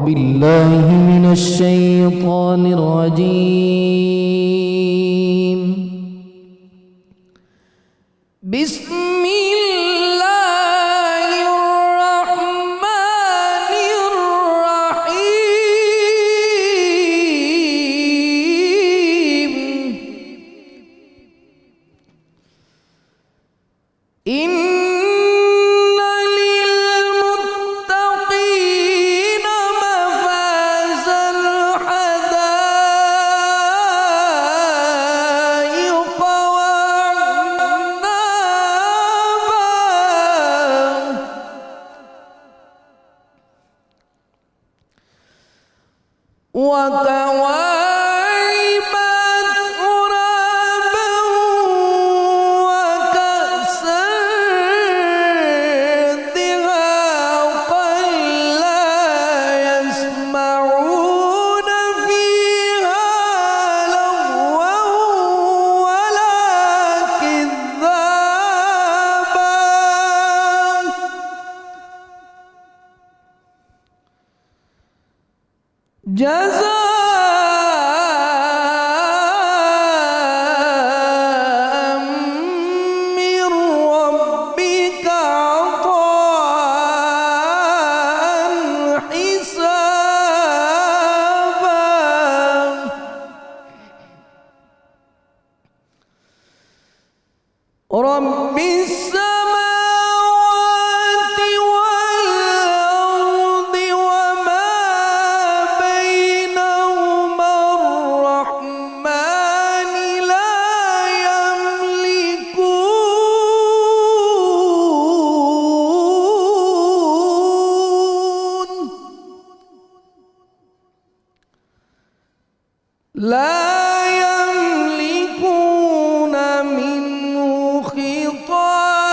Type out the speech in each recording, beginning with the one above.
بالله من الشيطان الرجيم. بسم الله الرحمن الرحيم. إن للمتقين مفازا حدائق وكواعب أترابا وكأسا دهاقا لا يسمعون فيها لغوا ولا كذابا جزاء من ربك عطاء حسابا. رب السماوات والأرض وما بينهما الرحمن لا يملكون منه خطابا.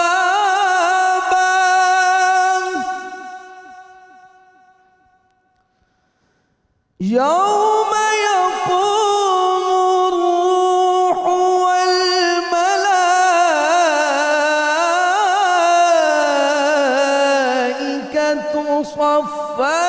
يوم يقوم الروح والملائكة صفا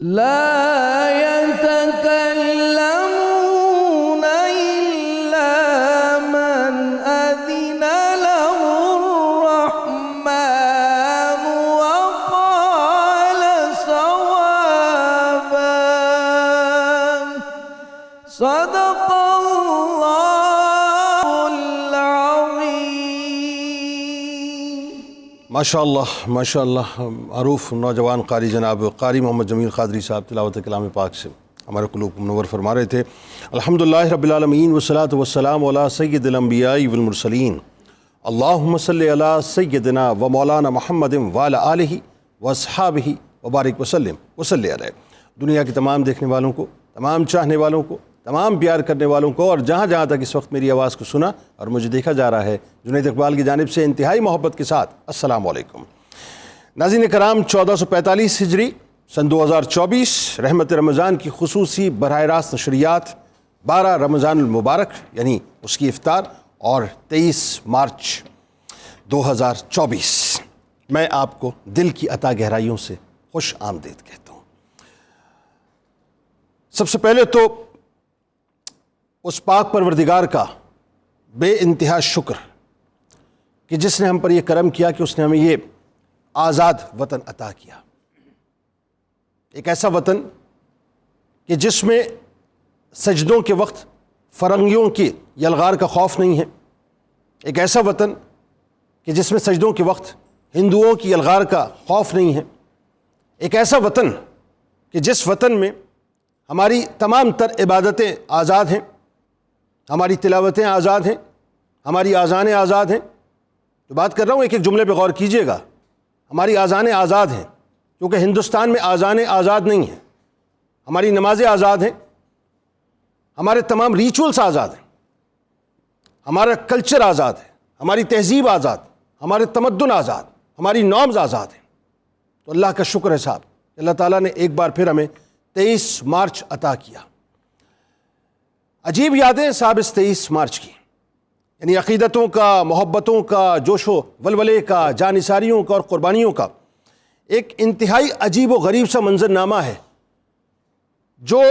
لا يتكلمون إلا من أذن له الرحمن وقال صوابا. صدق الله العظيم. ماشاء اللہ معروف نوجوان قاری جناب قاری محمد جمیل قادری صاحب تلاوت کلام پاک سے ہمارے قلوب کو منور فرما رہے تھے. الحمدللہ رب العالمین والصلاة والسلام علی سید الانبیاء والمرسلین. اللہم صلی علی سیدنا و مولانا محمد وعلی آلہ واصحابہ وبارک وسلم وصلی علیہ. دنیا کے تمام دیکھنے والوں کو، تمام چاہنے والوں کو، تمام پیار کرنے والوں کو، اور جہاں جہاں تک اس وقت میری آواز کو سنا اور مجھے دیکھا جا رہا ہے، جنید اقبال کی جانب سے انتہائی محبت کے ساتھ السلام علیکم. ناظرین کرام، 1445 ہجری سن 2024 رحمت رمضان کی خصوصی براہ راست نشریات 12 رمضان المبارک یعنی اس کی افطار اور 23 مارچ 2024 میں آپ کو دل کی عطا گہرائیوں سے خوش آمدید کہتا ہوں. سب سے پہلے تو اس پاک پروردگار کا بے انتہا شکر کہ جس نے ہم پر یہ کرم کیا کہ اس نے ہمیں یہ آزاد وطن عطا کیا. ایک ایسا وطن کہ جس میں سجدوں کے وقت فرنگیوں کی یلغار کا خوف نہیں ہے. ایک ایسا وطن کہ جس میں سجدوں کے وقت ہندوؤں کی یلغار کا خوف نہیں ہے. ایک ایسا وطن کہ جس وطن میں ہماری تمام تر عبادتیں آزاد ہیں، ہماری تلاوتیں آزاد ہیں، ہماری آذانیں آزاد ہیں. جو بات کر رہا ہوں ایک ایک جملے پہ غور کیجئے گا. ہماری آذانیں آزاد ہیں کیونکہ ہندوستان میں آذانیں آزاد نہیں ہیں. ہماری نمازیں آزاد ہیں، ہمارے تمام ریچولز آزاد ہیں، ہمارا کلچر آزاد ہے، ہماری تہذیب آزاد، ہمارے تمدن آزاد، ہماری نارمز آزاد ہیں. تو اللہ کا شکر ہے صاحب کہ اللہ تعالیٰ نے ایک بار پھر ہمیں 23 مارچ عطا کیا. عجیب یادیں سابق 23 مارچ کی، یعنی عقیدتوں کا، محبتوں کا، جوش و ولولے کا، جانثاریوں کا اور قربانیوں کا ایک انتہائی عجیب و غریب سا منظرنامہ ہے جو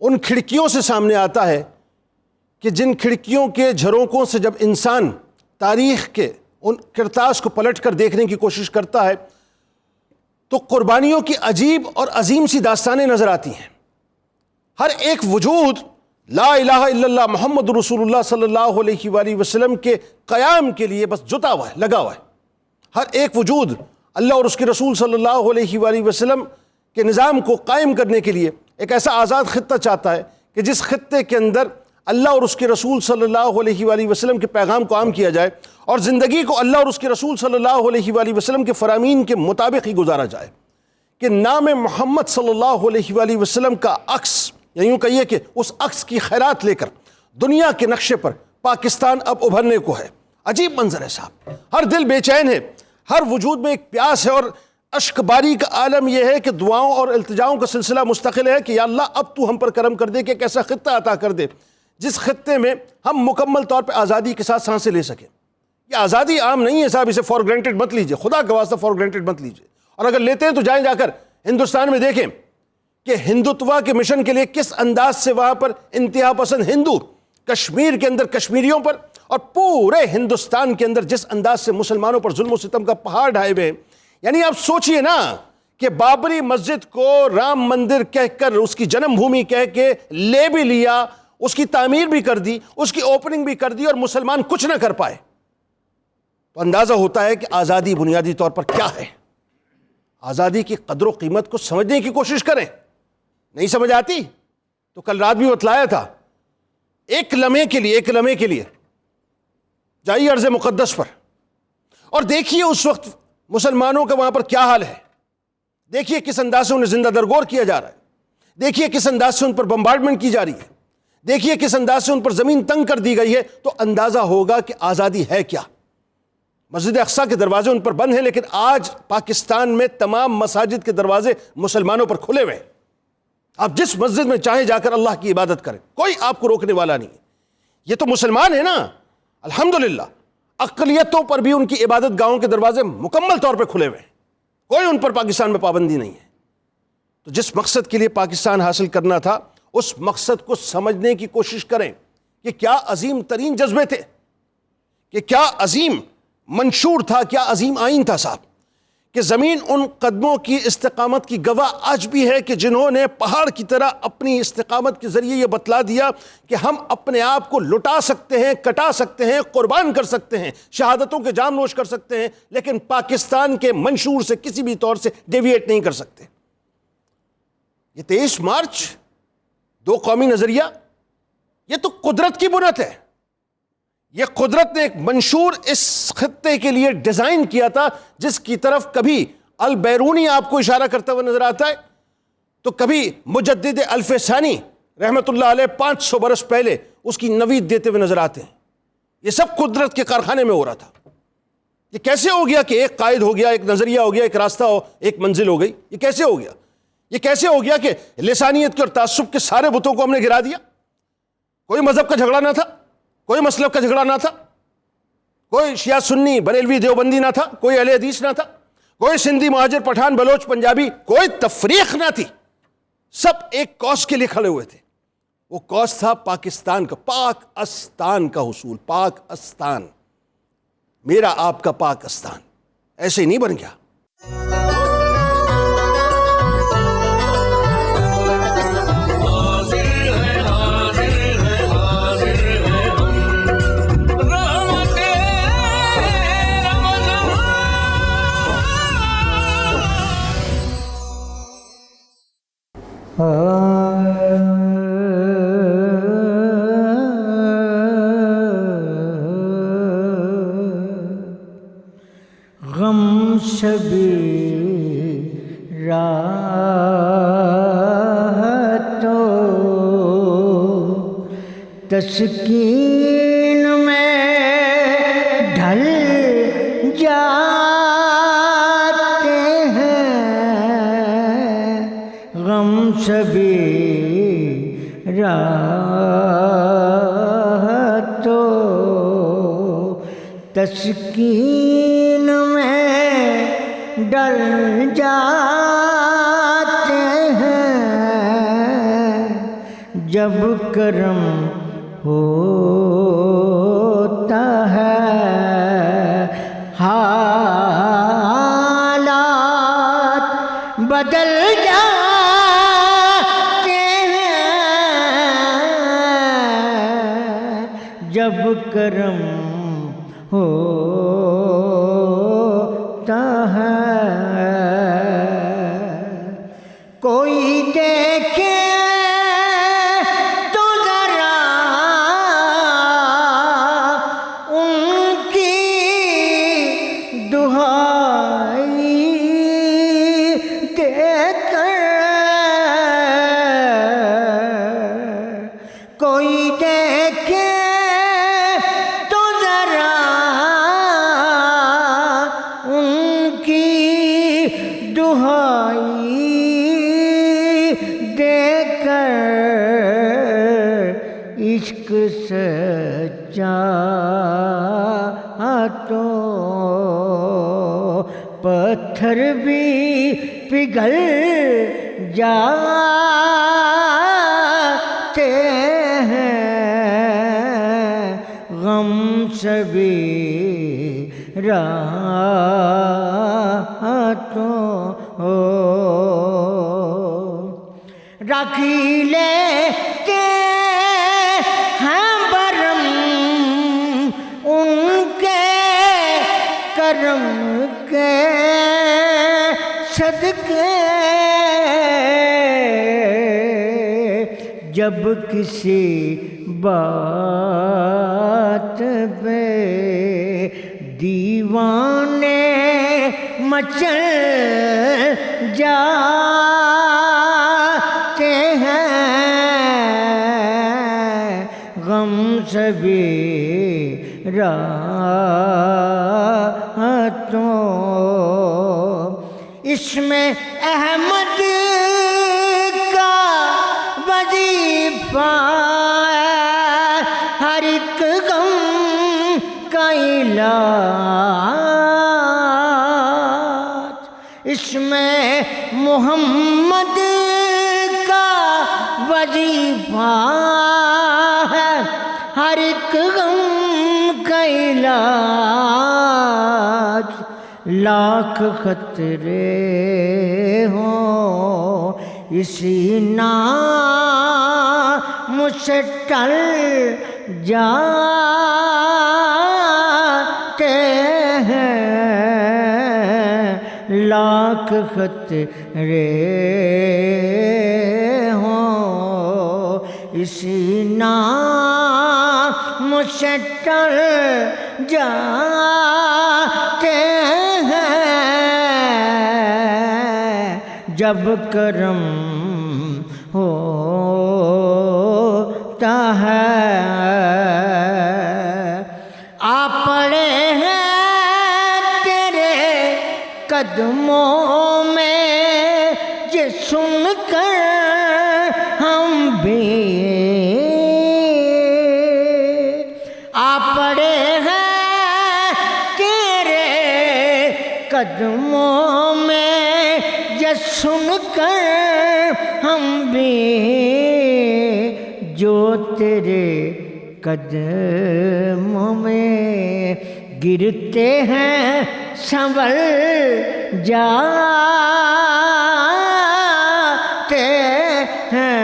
ان کھڑکیوں سے سامنے آتا ہے کہ جن کھڑکیوں کے جھروکوں سے جب انسان تاریخ کے ان کرتاس کو پلٹ کر دیکھنے کی کوشش کرتا ہے تو قربانیوں کی عجیب اور عظیم سی داستانیں نظر آتی ہیں۔ ہر ایک وجود لا الہ الا اللہ محمد رسول اللہ صلی اللہ علیہ وآلہ وسلم کے قیام کے لیے بس جتا ہوا ہے، لگا ہوا ہے۔ ہر ایک وجود اللہ اور اس کے رسول صلی اللہ علیہ وآلہ وسلم کے نظام کو قائم کرنے کے لیے ایک ایسا آزاد خطہ چاہتا ہے کہ جس خطے کے اندر اللہ اور اس کے رسول صلی اللہ علیہ وآلہ وسلم کے پیغام کو عام کیا جائے اور زندگی کو اللہ اور اس کے رسول صلی اللہ علیہ وآلہ وسلم کے فرامین کے مطابق ہی گزارا جائے، کہ نام محمد صلی اللہ علیہ وآلہ وسلم کا عکس، یا یوں کہیے کہ اس عکس کی خیرات لے کر دنیا کے نقشے پر پاکستان اب ابھرنے کو ہے۔ عجیب منظر ہے صاحب، ہر دل بے چین ہے، ہر وجود میں ایک پیاس ہے، اور اشک باری کا عالم یہ ہے کہ دعاؤں اور التجاؤں کا سلسلہ مستقل ہے کہ یا اللہ اب تو ہم پر کرم کر دے کہ ایک ایسا خطہ عطا کر دے جس خطے میں ہم مکمل طور پہ آزادی کے ساتھ سانسیں لے سکیں۔ یہ آزادی عام نہیں ہے صاحب، اسے فار گرانٹڈ مت لیجئے، خدا کا واسطہ فار گرانٹڈ مت لیجئے، اور اگر لیتے ہیں تو جائیں جا کر ہندوستان میں دیکھیں کہ ہندوتوا کے مشن کے لیے کس انداز سے وہاں پر انتہا پسند ہندو کشمیر کے اندر کشمیریوں پر اور پورے ہندوستان کے اندر جس انداز سے مسلمانوں پر ظلم و ستم کا پہاڑ ڈھائے ہوئے ہیں۔ یعنی آپ سوچئے نا کہ بابری مسجد کو رام مندر کہہ کر، اس کی جنم بھومی کہہ کے لے بھی لیا، اس کی تعمیر بھی کر دی، اس کی اوپننگ بھی کر دی، اور مسلمان کچھ نہ کر پائے، تو اندازہ ہوتا ہے کہ آزادی بنیادی طور پر کیا ہے۔ آزادی کی قدر و قیمت کو سمجھنے کی کوشش کریں، نہیں سمجھ آتی تو کل رات بھی بتلایا تھا، ایک لمحے کے لیے جائیے ارض مقدس پر اور دیکھیے اس وقت مسلمانوں کا وہاں پر کیا حال ہے، دیکھیے کس انداز سے انہیں زندہ درگور کیا جا رہا ہے، دیکھیے کس انداز سے ان پر بمبارڈمنٹ کی جا رہی ہے، دیکھیے کس انداز سے ان پر زمین تنگ کر دی گئی ہے، تو اندازہ ہوگا کہ آزادی ہے کیا۔ مسجد اقصیٰ کے دروازے ان پر بند ہیں، لیکن آج پاکستان میں تمام مساجد کے دروازے مسلمانوں پر کھلے ہوئے ہیں۔ آپ جس مسجد میں چاہیں جا کر اللہ کی عبادت کریں، کوئی آپ کو روکنے والا نہیں ہے۔ یہ تو مسلمان ہیں نا، الحمدللہ، اقلیتوں پر بھی ان کی عبادت گاہوں کے دروازے مکمل طور پہ کھلے ہوئے ہیں، کوئی ان پر پاکستان میں پابندی نہیں ہے۔ تو جس مقصد کے لیے پاکستان حاصل کرنا تھا، اس مقصد کو سمجھنے کی کوشش کریں کہ کیا عظیم ترین جذبے تھے، کہ کیا عظیم منشور تھا، کیا عظیم آئین تھا صاحب، کہ زمین ان قدموں کی استقامت کی گواہ آج بھی ہے کہ جنہوں نے پہاڑ کی طرح اپنی استقامت کے ذریعے یہ بتلا دیا کہ ہم اپنے آپ کو لٹا سکتے ہیں، کٹا سکتے ہیں، قربان کر سکتے ہیں، شہادتوں کے جام نوش کر سکتے ہیں، لیکن پاکستان کے منشور سے کسی بھی طور سے ڈیویٹ نہیں کر سکتے۔ یہ 23 مارچ، دو قومی نظریہ، یہ تو قدرت کی بنت ہے۔ یہ قدرت نے ایک منشور اس خطے کے لیے ڈیزائن کیا تھا جس کی طرف کبھی البیرونی آپ کو اشارہ کرتا ہوا نظر آتا ہے، تو کبھی مجدد الف ثانی رحمت اللہ علیہ 500 برس پہلے اس کی نوید دیتے ہوئے نظر آتے ہیں۔ یہ سب قدرت کے کارخانے میں ہو رہا تھا۔ یہ کیسے ہو گیا کہ ایک قائد ہو گیا، ایک نظریہ ہو گیا، ایک راستہ ہو، ایک منزل ہو گئی؟ یہ کیسے ہو گیا؟ یہ کیسے ہو گیا کہ لسانیت کے اور تعصب کے سارے بتوں کو ہم نے گرا دیا؟ کوئی مذہب کا جھگڑا نہ تھا، کوئی مسلک کا جھگڑا نہ تھا، کوئی شیعہ سنی بریلوی دیوبندی نہ تھا، کوئی اہل حدیث نہ تھا، کوئی سندھی مہاجر پٹھان بلوچ پنجابی، کوئی تفریق نہ تھی، سب ایک کاز کے لیے کھڑے ہوئے تھے۔ وہ کاز تھا پاکستان کا، پاک استان کا حصول، پاک استان، میرا آپ کا پاک استان ایسے ہی نہیں بن گیا۔ غم شبی راہ تو تسکین میں ڈھل جاتے ہیں، غم شبی راہ تسکین میں ڈل جاتے ہیں جب کرم ہوتا ہے حالات بدل جاتے ہیں جب کرم ہوتا ہے کوئی دیکھے تو ذرا ان کی دہائی دے کر کوئی دیکھے تو ذرا ان کی دہائی دے کر عشق سچا تو پتھر بھی پگھل جاتے ہیں غم سبیرا تو رکھی لیتے ہیں برم ان کے کرم کے صدقے جب کسی بات پہ دیوانے مچل جاتے ہیں غم سبیرا تو اس میں احمد کا وظیفہ ہر ایک غم کا علاج اس میں محمد کا وظیفہ ہے ہر ایک غم کا علاج لاکھ خطرے ہوں اسی نام سے ٹل جاتے ہیں لاکھ خطرے ہوں اسی نام سے ٹل جاتے ہیں جب کرم ہوتا ہے آ پڑے ہیں تیرے قدموں میں یہ سن کر ہم بھی آ پڑے ہیں تیرے قدموں میں یہ سن کر ہم بھی جو تیرے قدموں میں گرتے ہیں سنبھل جاتے ہیں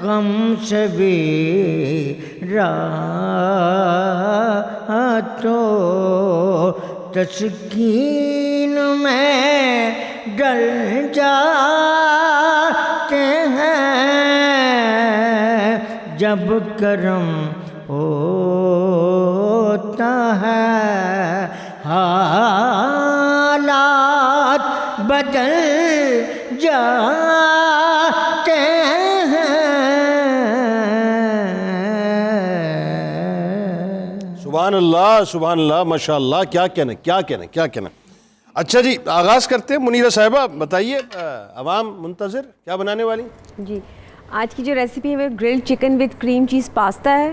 غم سبیرا تو تسکین میں ڈل جاتے ہیں جب کرم ہوتا ہے حالات بدل جاتے ہیں سبحان اللہ ماشاء اللہ کیا کہنا اچھا جی آغاز کرتے ہیں منیرہ صاحبہ بتائیے عوام منتظر کیا بنانے والی جی آج کی جو ریسیپی ہے وہ گرلڈ چکن وتھ کریم چیز پاستا ہے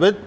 with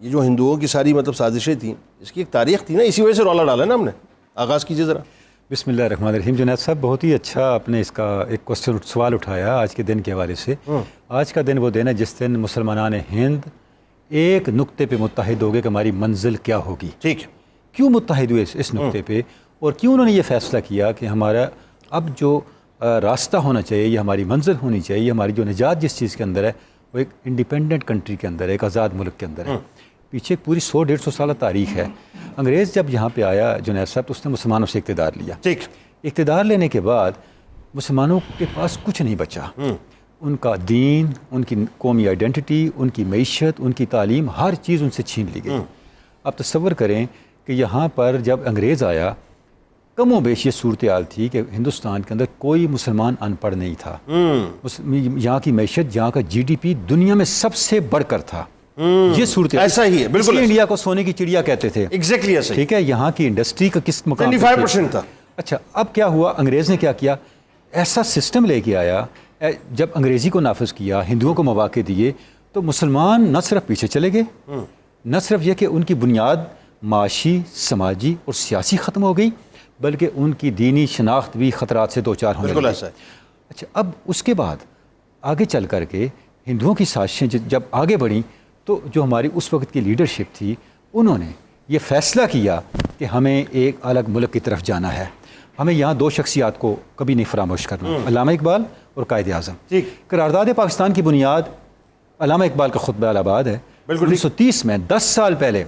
یہ جو ہندوؤں کی ساری مطلب سازشیں تھیں اس کی ایک تاریخ تھی نا, اسی وجہ سے رولا ڈالا نا ہم نے. آغاز کیجیے ذرا. بسم اللہ الرحمن الرحیم. جنید صاحب بہت ہی اچھا آپ نے اس کا ایک سوال اٹھایا آج کے دن کے حوالے سے. آج کا دن وہ دن ہے جس دن مسلمانان ہند ایک نقطے پہ متحد ہو گئے کہ ہماری منزل کیا ہوگی. ٹھیک ہے. کیوں متحد ہوئے اس نقطے پہ, اور کیوں انہوں نے یہ فیصلہ کیا کہ ہمارا اب جو راستہ ہونا چاہیے, یہ ہماری منزل ہونی چاہیے, ہماری جو نجات جس چیز کے اندر ہے وہ ایک انڈیپینڈنٹ کنٹری کے اندر ہے, ایک آزاد ملک کے اندر ہے. پیچھے ایک پوری 100-150 سالہ تاریخ ہے. انگریز جب یہاں پہ آیا جنید صاحب تو اس نے مسلمانوں سے اقتدار لیا. ٹھیک. اقتدار لینے کے بعد مسلمانوں کے پاس کچھ نہیں بچا. ان کا دین, ان کی قومی آئیڈینٹی, ان کی معیشت, ان کی تعلیم, ہر چیز ان سے چھین لی گئی. آپ تصور کریں کہ یہاں پر جب انگریز آیا کم و بیش یہ صورتحال تھی کہ ہندوستان کے اندر کوئی مسلمان ان پڑھ نہیں تھا. یہاں کی معیشت, یہاں کا GDP دنیا میں سب سے بڑھ کر تھا. یہ صورتحال ایسا ہی ہے بالکل. انڈیا کو سونے کی چڑیا کہتے تھے. ایگزیکٹلی ایسا. ٹھیک ہے. یہاں کی انڈسٹری کا کس مقام 25% تھا. اچھا, اب کیا ہوا, انگریز نے کیا کیا, ایسا سسٹم لے کے آیا. جب انگریزی کو نافذ کیا, ہندوؤں کو مواقع دیے, تو مسلمان نہ صرف پیچھے چلے گئے, نہ صرف یہ کہ ان کی بنیاد معاشی, سماجی اور سیاسی ختم ہو گئی, بلکہ ان کی دینی شناخت بھی خطرات سے دوچار ہونے لگی. ایسا ہے. اچھا, اب اس کے بعد آگے چل کر کے ہندوؤں کی سازشیں جب آگے بڑھیں تو جو ہماری اس وقت کی لیڈرشپ تھی انہوں نے یہ فیصلہ کیا کہ ہمیں ایک الگ ملک کی طرف جانا ہے. ہمیں یہاں دو شخصیات کو کبھی نہیں فراموش کرنا, علامہ اقبال اور قائد اعظم. قرارداد پاکستان کی بنیاد علامہ اقبال کا خطبہ الہٰباد ہے. 1930 میں 10 سال پہلے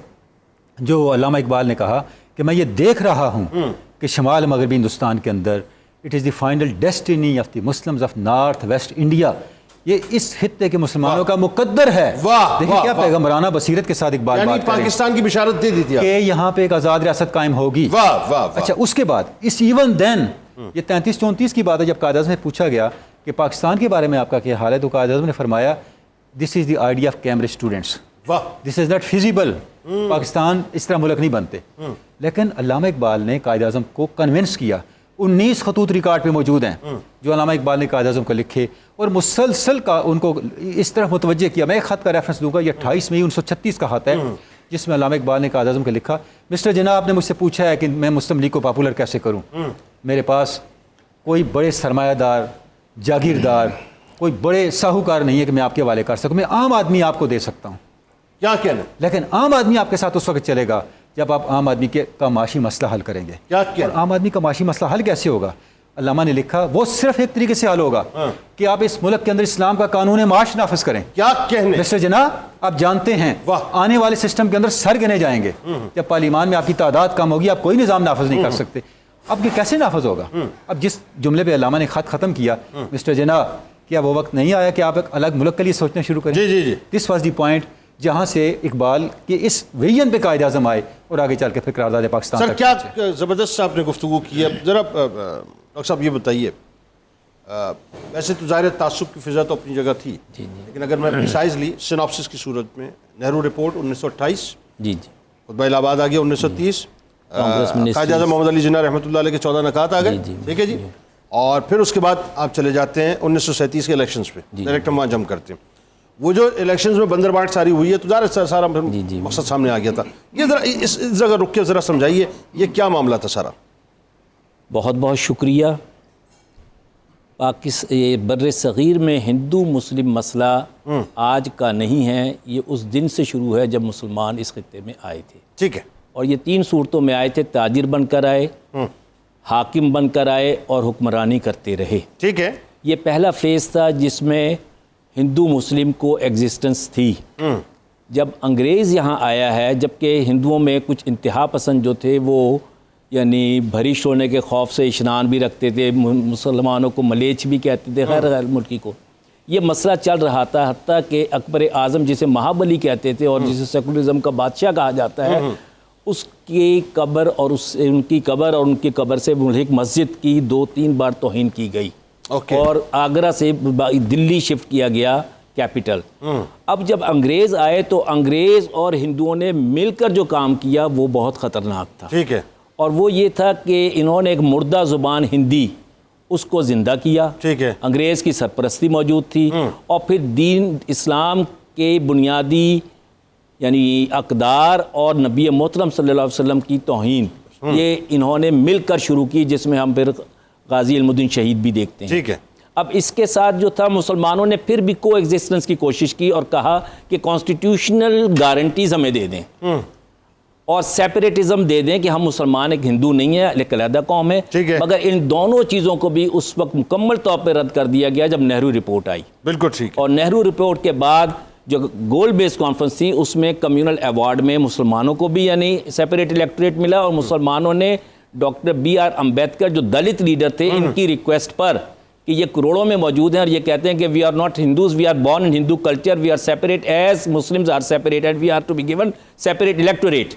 جو علامہ اقبال نے کہا کہ میں یہ دیکھ رہا ہوں کہ شمال مغربی ہندوستان کے اندر it is the final destiny of the Muslims of north west India, یہ اس خطے کے مسلمانوں کا مقدر ہے. دیکھیں کیا پیغمبرانہ بصیرت کے ساتھ اقبال بات کر رہے ہیں. پاکستان کی بشارت دے دی تھی کہ یہاں پہ ایک آزاد ریاست قائم ہوگی. اچھا, اس کے بعد اس ایون دین یہ 33-34 کی بات ہے جب قائد اعظم سے پوچھا گیا کہ پاکستان کے بارے میں آپ کا کیا حال ہے, تو قائد اعظم نے فرمایا this is the idea of Cambridge students, this is not feasible. Pakistan اس طرح ملک نہیں بنتے. لیکن علامہ اقبال نے قائد اعظم کو کنونس کیا. 19 خطوط ریکارڈ پہ موجود ہیں جو علامہ اقبال نے قائد اعظم کو لکھے, اور مسلسل کا ان کو اس طرح متوجہ کیا. میں ایک خط کا ریفرنس دوں گا, یہ 28 مئی 1936 کا خط ہے جس میں علامہ اقبال نے قائد اعظم کو لکھا, مسٹر جناح آپ نے مجھ سے پوچھا ہے کہ میں مسلم لیگ کو پاپولر کیسے کروں. میرے پاس کوئی بڑے سرمایہ دار, جاگیردار, کوئی بڑے ساہوکار نہیں ہے کہ میں آپ کے حوالے کر سکوں. میں عام آدمی آپ کو دے سکتا ہوں. کیا کہنا, لیکن عام آدمی آپ کے ساتھ اس وقت چلے گا جب آپ عام آدمی کا معاشی مسئلہ حل کریں گے. اور عام آدمی کا معاشی مسئلہ حل کیسے ہوگا؟ علامہ نے لکھا وہ صرف ایک طریقے سے حل ہوگا کہ آپ اس ملک کے اندر اسلام کا قانون معاش نافذ کریں. کیا کہنے مسٹر جناح, آپ جانتے ہیں آنے والے سسٹم کے اندر سر گنے جائیں گے. جب پارلیمان میں آپ کی تعداد کم ہوگی آپ کوئی نظام نافذ نہیں کر سکتے. اب یہ کیسے نافذ ہوگا؟ اب جس جملے پہ علامہ نے خط ختم کیا, مسٹر جناح کیا وہ وقت نہیں آیا کہ آپ ایک الگ ملک کے لیے سوچنا شروع کریں؟ جی. دس واز دی پوائنٹ جہاں سے اقبال کے اس ویژن پہ قائد اعظم آئے اور آگے چل کے پھر قرارداد پاکستان. سر کیا زبردست صاحب نے گفتگو کی ہے. ذرا ڈاکٹر صاحب یہ بتائیے, ویسے تو ظاہر تعصب کی فضا تو اپنی جگہ تھی, لیکن اگر میں پریسائزلی سیناپسس کی صورت میں, نہرو رپورٹ 1928, خطبہ الہ آباد آ گیا 1930, قائد اعظم محمد علی جناح رحمۃ اللہ علیہ کے 14 نکات آ گئے. ٹھیک ہے جی. اور پھر اس کے بعد آپ چلے جاتے ہیں 1937 کے الیکشنز پہ, ڈائریکٹ ہم وہاں جم کرتے ہیں. وہ جو الیکشنز میں بندر بانٹ ساری ہوئی ہے تو ظاہر سارا مقصد سامنے آ گیا تھا. یہ ذرا اس جگہ رک کے ذرا سمجھائیے یہ کیا معاملہ تھا سارا. بہت بہت شکریہ. بر صغیر میں ہندو مسلم مسئلہ آج کا نہیں ہے, یہ اس دن سے شروع ہے جب مسلمان اس خطے میں آئے تھے. ٹھیک ہے. اور یہ 3 صورتوں میں آئے تھے, تاجر بن کر آئے, حاکم بن کر آئے اور حکمرانی کرتے رہے. ٹھیک ہے. یہ پہلا فیز تھا جس میں ہندو مسلم کو ایگزسٹنس تھی. جب انگریز یہاں آیا ہے, جبکہ ہندوؤں میں کچھ انتہا پسند جو تھے وہ یعنی بھرش ہونے کے خوف سے اشنان بھی رکھتے تھے, مسلمانوں کو ملیچ بھی کہتے تھے, غیر ملکی کو. یہ مسئلہ چل رہا تھا حتیٰ کہ اکبر اعظم جسے مہابلی کہتے تھے اور جسے سیکولرزم کا بادشاہ کہا جاتا ہے, اس کی قبر اور ان کی قبر سے ایک مسجد کی 2-3 بار توہین کی گئی. اور آگرہ سے دلی شفٹ کیا گیا کیپٹل. اب جب انگریز آئے تو انگریز اور ہندوؤں نے مل کر جو کام کیا وہ بہت خطرناک تھا. ٹھیک ہے. اور وہ یہ تھا کہ انہوں نے ایک مردہ زبان ہندی اس کو زندہ کیا. ٹھیک ہے. انگریز کی سرپرستی موجود تھی, اور پھر دین اسلام کے بنیادی یعنی اقدار اور نبی محترم صلی اللہ علیہ وسلم کی توہین یہ انہوں نے مل کر شروع کی، جس میں ہم پھر غازی علم الدین شہید بھی دیکھتے ہیں. ٹھیک ہے. اب اس کے ساتھ جو تھا مسلمانوں نے پھر بھی کو ایگزسٹنس کی کوشش کی اور کہا کہ کانسٹیٹیوشنل گارنٹیز ہمیں دے دیں اور سیپریٹزم دے دیں کہ ہم مسلمان ایک ہندو نہیں ہے، ایک علیحدہ قوم ہے. مگر ان دونوں چیزوں کو بھی اس وقت مکمل طور پہ رد کر دیا گیا جب نہرو رپورٹ آئی. بالکل ٹھیک. اور نہرو رپورٹ کے بعد جو گول بیس کانفرنس تھی اس میں کمیونل ایوارڈ میں مسلمانوں کو بھی یعنی سیپریٹ الیکٹوریٹ ملا، اور مسلمانوں نے ڈاکٹر بی آر امبیڈکر جو دلت لیڈر تھے ان کی ریکویسٹ پر کہ یہ کروڑوں میں موجود ہیں اور یہ کہتے ہیں کہ we are not Hindus, we are born in Hindu culture, we are separate as Muslims are separate and we are to be given separate electorate.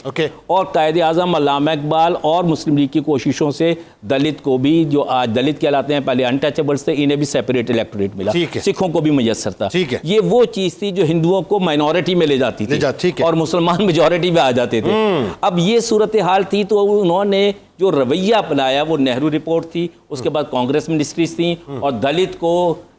اور قائد اعظم علامہ اقبال اور مسلم لیگ کی کوششوں سے دلت کو بھی، جو آج دلت کہلاتے ہیں پہلے انٹچیبلز تھے، انہیں بھی سیپریٹ الیکٹوریٹ ملا، سکھوں کو بھی میسر تھا. یہ وہ چیز تھی جو ہندوؤں کو مائنورٹی میں لے جاتی تھی اور مسلمان میجورٹی میں آ جاتے تھے. اب یہ صورتحال تھی تو انہوں نے جو رویہ اپنایا وہ نہرو رپورٹ تھی، اس کے بعد کانگریس منسٹریز تھیں، اور دلت کو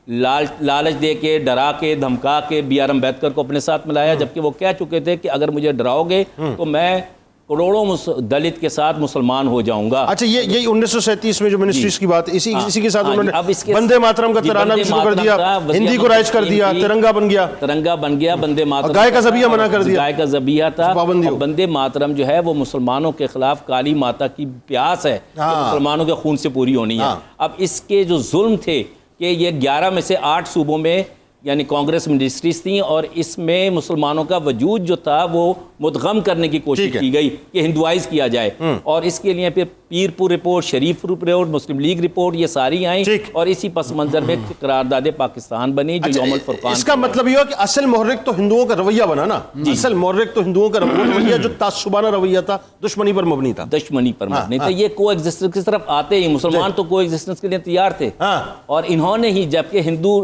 لالچ دے کے، ڈرا کے، دھمکا کے بی آر امبیڈکر کو اپنے ساتھ ملایا، جبکہ وہ کہہ چکے تھے کہ اگر مجھے ڈراؤ گے تو میں کروڑوں دلت کے ساتھ مسلمان ہو جاؤں گا. اچھا یہی 1937 میں جو منسٹریز کی بات اسی کے ساتھ انہوں نے بندے ماترم کا ترانہ بھی شروع کر دیا، ہندی کو رائج کر دیا، ترنگا بن گیا، بندے ماترم، گائے کا ذبیحہ منع کر دیا، گائے کا ذبیحہ تھا. بندے ماترم جو ہے وہ مسلمانوں کے خلاف کالی ماتا کی پیاس ہے، مسلمانوں کے خون سے پوری ہونی ہے. اب اس کے جو ظلم تھے کہ یہ 11 میں سے 8 صوبوں میں یعنی کانگریس منسٹریز تھیں، اور اس میں مسلمانوں کا وجود جو تھا وہ مدغم کرنے کی کوشش کی گئی کہ ہندوائز کیا جائے، اور اس کے لیے پھر پیر پور رپورٹ، شریف رپورٹ، مسلم لیگ رپورٹ یہ ساری آئیں، اور اسی پس منظر میں قرارداد پاکستان بنی جو یوم الفرقان. اس کا مطلب یہ ہو کہ اصل محرک تو ہندوؤں کا رویہ بنا نا، اصل محرک تو ہندوؤں کا رویہ جو تعصبانہ رویہ تھا، دشمنی پر مبنی تھا. یہ کو ایگزسٹنس کی طرف آتے ہی مسلمان تو کو ایگزسٹنس کے لیے تیار تھے، اور انہوں نے ہی، جبکہ ہندو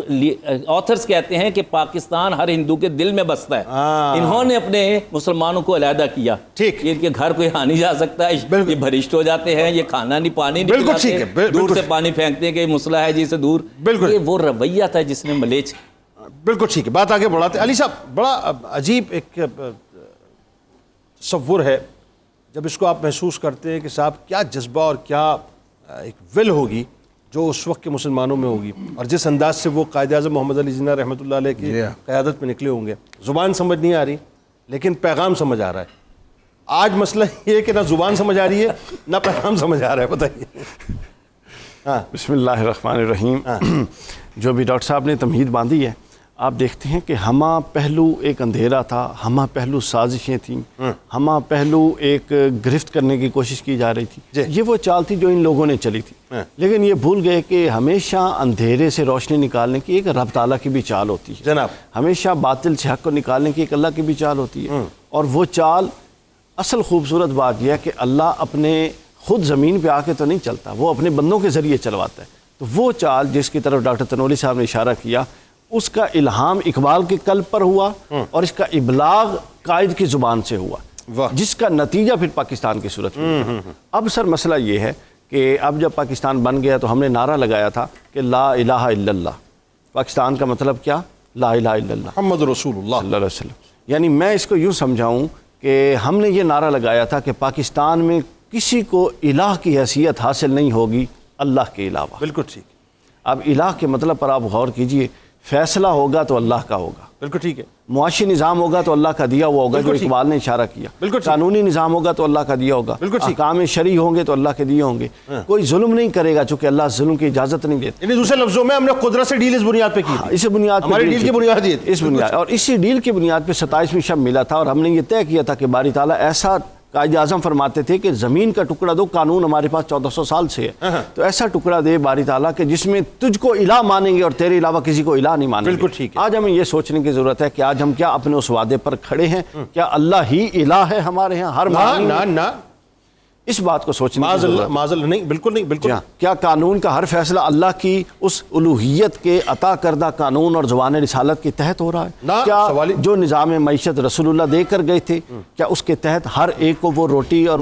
آتھرز کہتے ہیں کہ پاکستان ہر ہندو کے دل میں بستا ہے، انہوں نے اپنے مسلمانوں کو علیحدہ کیا کہ ان کے گھر کوئی نہیں جا سکتا، یہ بھرشٹ ہو جاتے ہیں، یہ کھانا نہیں، پانی نہیں پلاتے، دور سے پانی پھینکتے ہیں کہ یہ مسئلہ ہے جی سے دور. یہ وہ رویہ تھا جس نے ملیچ. بالکل ٹھیک ہے، بات آگے بڑھاتے ہیں. علی صاحب بڑا عجیب ایک تصور ہے جب اس کو آپ محسوس کرتے ہیں کہ صاحب کیا جذبہ اور کیا ایک ول ہوگی جو اس وقت کے مسلمانوں میں ہوگی، اور جس انداز سے وہ قائد اعظم محمد علی جناح رحمۃ اللہ علیہ کی قیادت میں نکلے ہوں گے. زبان سمجھ نہیں آ رہی لیکن پیغام سمجھ آ رہا ہے. آج مسئلہ یہ ہے کہ نہ زبان سمجھ آ رہی ہے نہ پیغام سمجھ آ رہا ہے. بتائیے. بسم اللہ الرحمن الرحیم. جو بھی ڈاکٹر صاحب نے تمہید باندھی ہے، آپ دیکھتے ہیں کہ ہمہ پہلو ایک اندھیرا تھا، ہمہ پہلو سازشیں تھیں، ہمہ پہلو ایک گرفت کرنے کی کوشش کی جا رہی تھی. یہ وہ چال تھی جو ان لوگوں نے چلی تھی، لیکن یہ بھول گئے کہ ہمیشہ اندھیرے سے روشنی نکالنے کی ایک رب تعالیٰ کی بھی چال ہوتی ہے جناب، ہمیشہ باطل سے حق کو نکالنے کی ایک اللہ کی بھی چال ہوتی ہے. اور وہ چال، اصل خوبصورت بات یہ ہے کہ اللہ اپنے خود زمین پہ آ کے تو نہیں چلتا، وہ اپنے بندوں کے ذریعے چلواتا ہے. تو وہ چال جس کی طرف ڈاکٹر تنوری صاحب نے اشارہ کیا، اس کا الہام اقبال کے قلب پر ہوا اور اس کا ابلاغ قائد کی زبان سے ہوا، جس کا نتیجہ پھر پاکستان کی صورت میں. اب سر مسئلہ یہ ہے کہ اب جب پاکستان بن گیا تو ہم نے نعرہ لگایا تھا کہ لا الہ الا اللہ. پاکستان کا مطلب کیا؟ لا الہ الا اللہ محمد رسول اللہ صلی اللہ علیہ وسلم. یعنی میں اس کو یوں سمجھاؤں کہ ہم نے یہ نعرہ لگایا تھا کہ پاکستان میں کسی کو الہ کی حیثیت حاصل نہیں ہوگی اللہ کے علاوہ. بالکل ٹھیک. اب الہ کے مطلب پر آپ غور کیجئے، فیصلہ ہوگا تو اللہ کا ہوگا. بالکل ٹھیک ہے. معاشی نظام ہوگا تو اللہ کا دیا ہوا ہوگا جو اقبال نے اشارہ کیا. قانونی نظام ہوگا تو اللہ کا دیا ہوگا. احکام شرعی ہوں گے تو اللہ کے دیے ہوں گے. کوئی ظلم نہیں کرے گا چونکہ اللہ ظلم کی اجازت نہیں دیتا. یعنی دوسرے لفظوں میں ہم نے قدرت سے ڈیل اس بنیاد پہ کی تھی. اس بنیاد ہماری ڈیل کی بنیاد یہ تھی. اس بنیاد اور اسی ڈیل کی بنیاد پہ 27ویں شب ملا تھا، اور ہم نے یہ طے کیا تھا کہ باری تعالیٰ ایسا، قائد اعظم فرماتے تھے کہ زمین کا ٹکڑا دو، قانون ہمارے پاس 1400 سال سے ہے، تو ایسا ٹکڑا دے باری تعالیٰ کہ جس میں تجھ کو الہ مانیں گے اور تیرے علاوہ کسی کو الہ نہیں مانیں گے. بالکل ٹھیک ہے. آج ہمیں یہ سوچنے کی ضرورت ہے کہ آج ہم کیا اپنے اس وعدے پر کھڑے ہیں؟ کیا اللہ ہی الہ ہے ہمارے ہاں؟ ہر نہ اس بات کو سوچنے کی ضرورت ہے. معذل نہیں، بالکل نہیں، بالکل. کیا قانون کا ہر فیصلہ اللہ کی اس الوہیت کے عطا کردہ قانون اور زبان رسالت کے تحت ہو رہا ہے؟ کیا جو نظام معیشت رسول اللہ دے کر گئے تھے کیا اس کے تحت ہر ایک کو وہ روٹی اور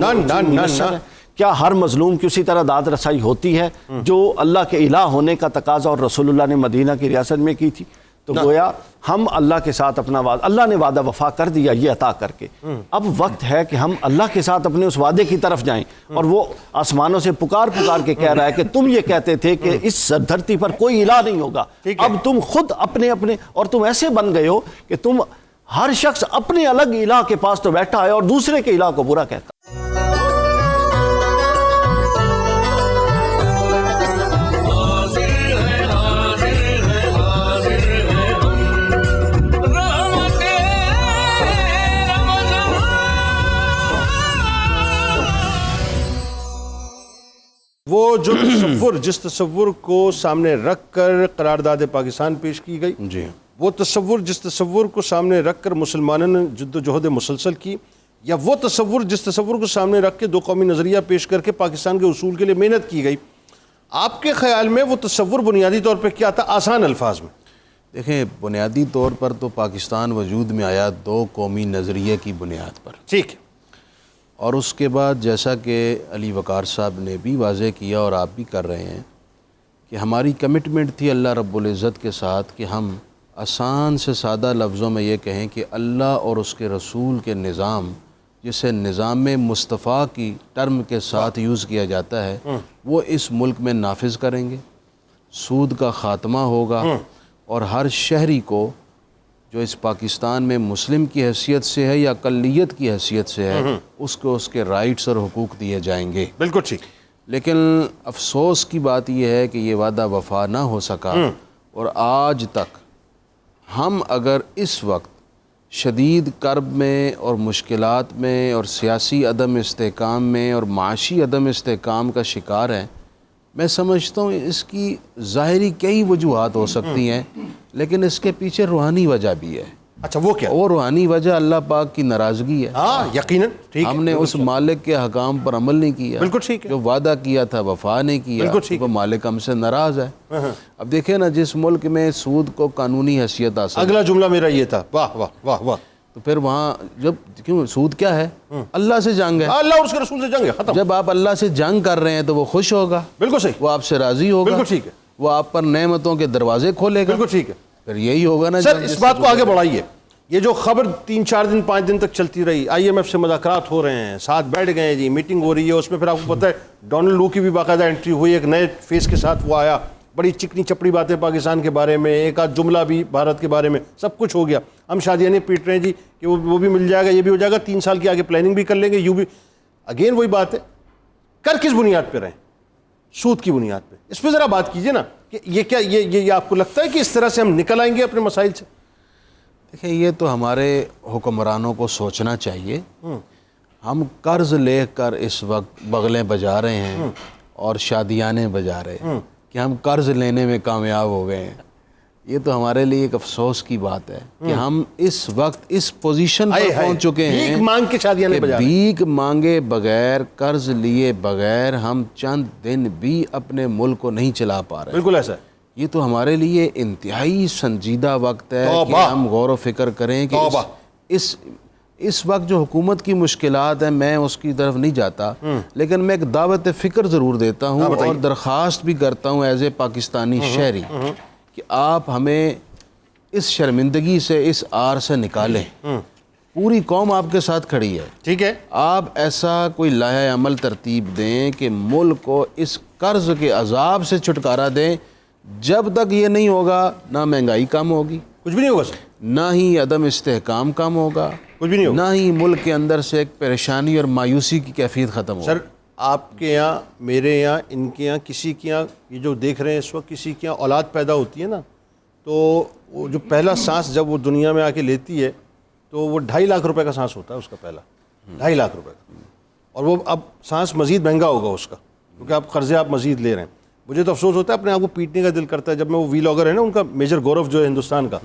کیا ہر مظلوم کی اسی طرح داد رسائی ہوتی ہے جو اللہ کے الہ ہونے کا تقاضا اور رسول اللہ نے مدینہ کی ریاست میں کی تھی؟ تو گویا ہم اللہ کے ساتھ اپنا وعدہ، اللہ نے وعدہ وفا کر دیا یہ عطا کر کے، اب وقت ہے کہ ہم اللہ کے ساتھ اپنے اس وعدے کی طرف جائیں. اور وہ آسمانوں سے پکار کے کہہ رہا ہے کہ تم یہ کہتے تھے کہ اس دھرتی پر کوئی الہ نہیں ہوگا، اب تم خود اپنے اور تم ایسے بن گئے ہو کہ تم ہر شخص اپنے الگ الہ کے پاس تو بیٹھا ہے اور دوسرے کے الہ کو برا کہتا ہے. وہ جو تصور جس تصور کو سامنے رکھ کر قرارداد پاکستان پیش کی گئی، جی وہ تصور جس تصور کو سامنے رکھ کر مسلمانوں نے جد و جہد مسلسل کی، یا وہ تصور جس تصور کو سامنے رکھ کے دو قومی نظریہ پیش کر کے پاکستان کے اصول کے لیے محنت کی گئی، آپ کے خیال میں وہ تصور بنیادی طور پہ کیا تھا آسان الفاظ میں؟ دیکھیں، بنیادی طور پر تو پاکستان وجود میں آیا دو قومی نظریے کی بنیاد پر، ٹھیک ہے، اور اس کے بعد جیسا کہ علی وقار صاحب نے بھی واضح کیا اور آپ بھی کر رہے ہیں کہ ہماری کمٹمنٹ تھی اللہ رب العزت کے ساتھ کہ ہم آسان سے سادہ لفظوں میں یہ کہیں کہ اللہ اور اس کے رسول کے نظام، جسے نظام مصطفیٰ کی ٹرم کے ساتھ یوز کیا جاتا ہے، وہ اس ملک میں نافذ کریں گے، سود کا خاتمہ ہوگا، اور ہر شہری کو جو اس پاکستان میں مسلم کی حیثیت سے ہے یا اقلیت کی حیثیت سے ہے، اس کو اس کے رائٹس اور حقوق دیے جائیں گے. بالکل ٹھیک. لیکن افسوس کی بات یہ ہے کہ یہ وعدہ وفا نہ ہو سکا، اور آج تک ہم اگر اس وقت شدید کرب میں اور مشکلات میں اور سیاسی عدم استحکام میں اور معاشی عدم استحکام کا شکار ہیں، میں سمجھتا ہوں اس کی ظاہری کئی وجوہات ہو سکتی ہیں، لیکن اس کے پیچھے روحانی وجہ بھی ہے. اچھا، وہ کیا؟ وہ روحانی وجہ اللہ پاک کی ناراضگی ہے. ہاں یقیناً ٹھیک. ہم نے اس مالک کے حکام پر عمل نہیں کیا، بالکل ٹھیک ہے، جو وعدہ کیا تھا وفا نہیں کیا، بالکل ٹھیک. وہ مالک ہم سے ناراض ہے. اب دیکھیں نا، جس ملک میں سود کو قانونی حیثیت حاصل، اگلا جملہ میرا یہ تھا، واہ واہ واہ واہ، تو پھر وہاں جب کیوں سود کیا ہے؟ اللہ سے جنگ ہے. اللہ اور اس کے رسول سے جنگ ہے، ختم. جب آپ اللہ سے جنگ کر رہے ہیں تو وہ خوش ہوگا، بالکل صحیح، وہ آپ سے راضی ہوگا، بالکل ٹھیک ہے، وہ آپ پر نعمتوں کے دروازے کھولے گا، بالکل ٹھیک ہے. پھر یہی ہوگا نا. سر اس بات کو آگے بڑھائیے. یہ جو خبر 3-4 دن 5 دن تک چلتی رہی، IMF سے مذاکرات ہو رہے ہیں، ساتھ بیٹھ گئے جی، میٹنگ ہو رہی ہے، اس میں پھر آپ کو پتہ ہے ڈونلڈ لو کی بھی باقاعدہ انٹری ہوئی، ایک نئے فیس کے ساتھ وہ آیا، بڑی چکنی چپڑی باتیں پاکستان کے بارے میں، ایک آدھ جملہ بھی بھارت کے بارے میں، سب کچھ ہو گیا. ہم شادیاں پیٹ رہے ہیں جی کہ وہ بھی مل جائے گا، یہ بھی ہو جائے گا، 3 سال کی آگے پلاننگ بھی کر لیں گے، یوں بھی. اگین وہی بات ہے، کر کس بنیاد پہ رہیں؟ سود کی بنیاد پہ. اس پہ ذرا بات کیجئے نا کہ یہ کیا، یہ آپ کو لگتا ہے کہ اس طرح سے ہم نکل آئیں گے اپنے مسائل سے؟ دیکھیں، یہ تو ہمارے حکمرانوں کو سوچنا چاہیے. ہم قرض لے کر اس وقت بغلیں بجا رہے ہیں اور شادیانے بجا رہے ہیں کہ ہم قرض لینے میں کامیاب ہو گئے ہیں. یہ تو ہمارے لیے ایک افسوس کی بات ہے کہ ہم اس وقت اس پوزیشن پر پہنچ چکے ہیں، بھیک مانگ کے شادیانے بجا رہے ہیں، بھیک مانگے بغیر، قرض لیے بغیر ہم چند دن بھی اپنے ملک کو نہیں چلا پا رہے. بالکل ایسا ہے. یہ تو ہمارے لیے انتہائی سنجیدہ وقت ہے کہ ہم غور و فکر کریں کہ اس وقت جو حکومت کی مشکلات ہیں، میں اس کی طرف نہیں جاتا، لیکن میں ایک دعوت فکر ضرور دیتا ہوں اور درخواست بھی کرتا ہوں ایز اے پاکستانی شہری کہ آپ ہمیں اس شرمندگی سے، اس آر سے نکالیں. پوری قوم آپ کے ساتھ کھڑی ہے، ٹھیک ہے. آپ ایسا کوئی لائحہ عمل ترتیب دیں کہ ملک کو اس قرض کے عذاب سے چھٹکارا دیں. جب تک یہ نہیں ہوگا، نہ مہنگائی کم ہوگی، کچھ بھی نہیں ہوگا سر، نہ ہی عدم استحکام کم ہوگا، کچھ بھی نہیں ہوگا، نہ ہی ملک کے اندر سے ایک پریشانی اور مایوسی کی کیفیت ختم ہوگی. سر آپ کے یہاں، میرے یہاں، ان کے یہاں، کسی کے یہاں، یہ جو دیکھ رہے ہیں اس وقت، کسی کے یہاں اولاد پیدا ہوتی ہے نا، تو وہ جو پہلا سانس جب وہ دنیا میں آ کے لیتی ہے تو وہ 2.5 لاکھ روپے کا سانس ہوتا ہے اس کا، پہلا 2.5 لاکھ روپے کا. اور وہ اب سانس مزید مہنگا ہوگا اس کا، کیونکہ آپ قرضے آپ مزید لے رہے ہیں. مجھے تو افسوس ہوتا ہے، اپنے آپ کو پیٹنے کا دل کرتا ہے جب میں وہ ویلاگر ہے نا ان کا، میجر گورو جو ہے ہندوستان کا،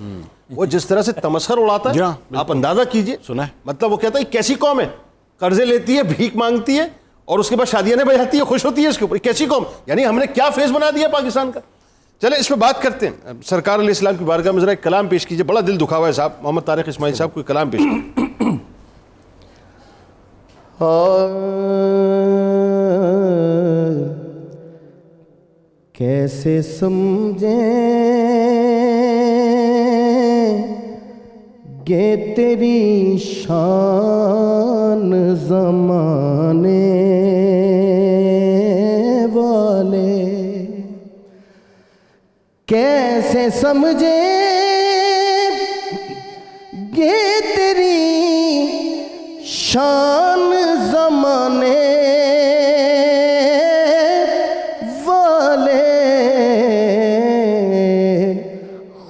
وہ جس طرح سے تمسخر اڑاتا ہے، آپ اندازہ کیجئے. سنا ہے، مطلب وہ کہتا ہے کیسی قوم ہے، قرضے لیتی ہے، بھیک مانگتی ہے، اور اس کے بعد شادیاں بجاتی ہے، خوش ہوتی ہے اس کے اوپر. کیسی قوم، یعنی ہم نے کیا فیس بنا دیا پاکستان کا. چلیں اس پہ بات کرتے ہیں. سرکار علیہ السلام کی بارگاہ میں ذرا ایک کلام پیش کیجئے، بڑا دل دکھا ہوا ہے صاحب. محمد طارق اسماعیل صاحب کوئی کلام پیش کیجئے. کیسے سمجھیں کہ تیری شان زمانے والے کیسے سمجھے گے تیری شان زمانے والے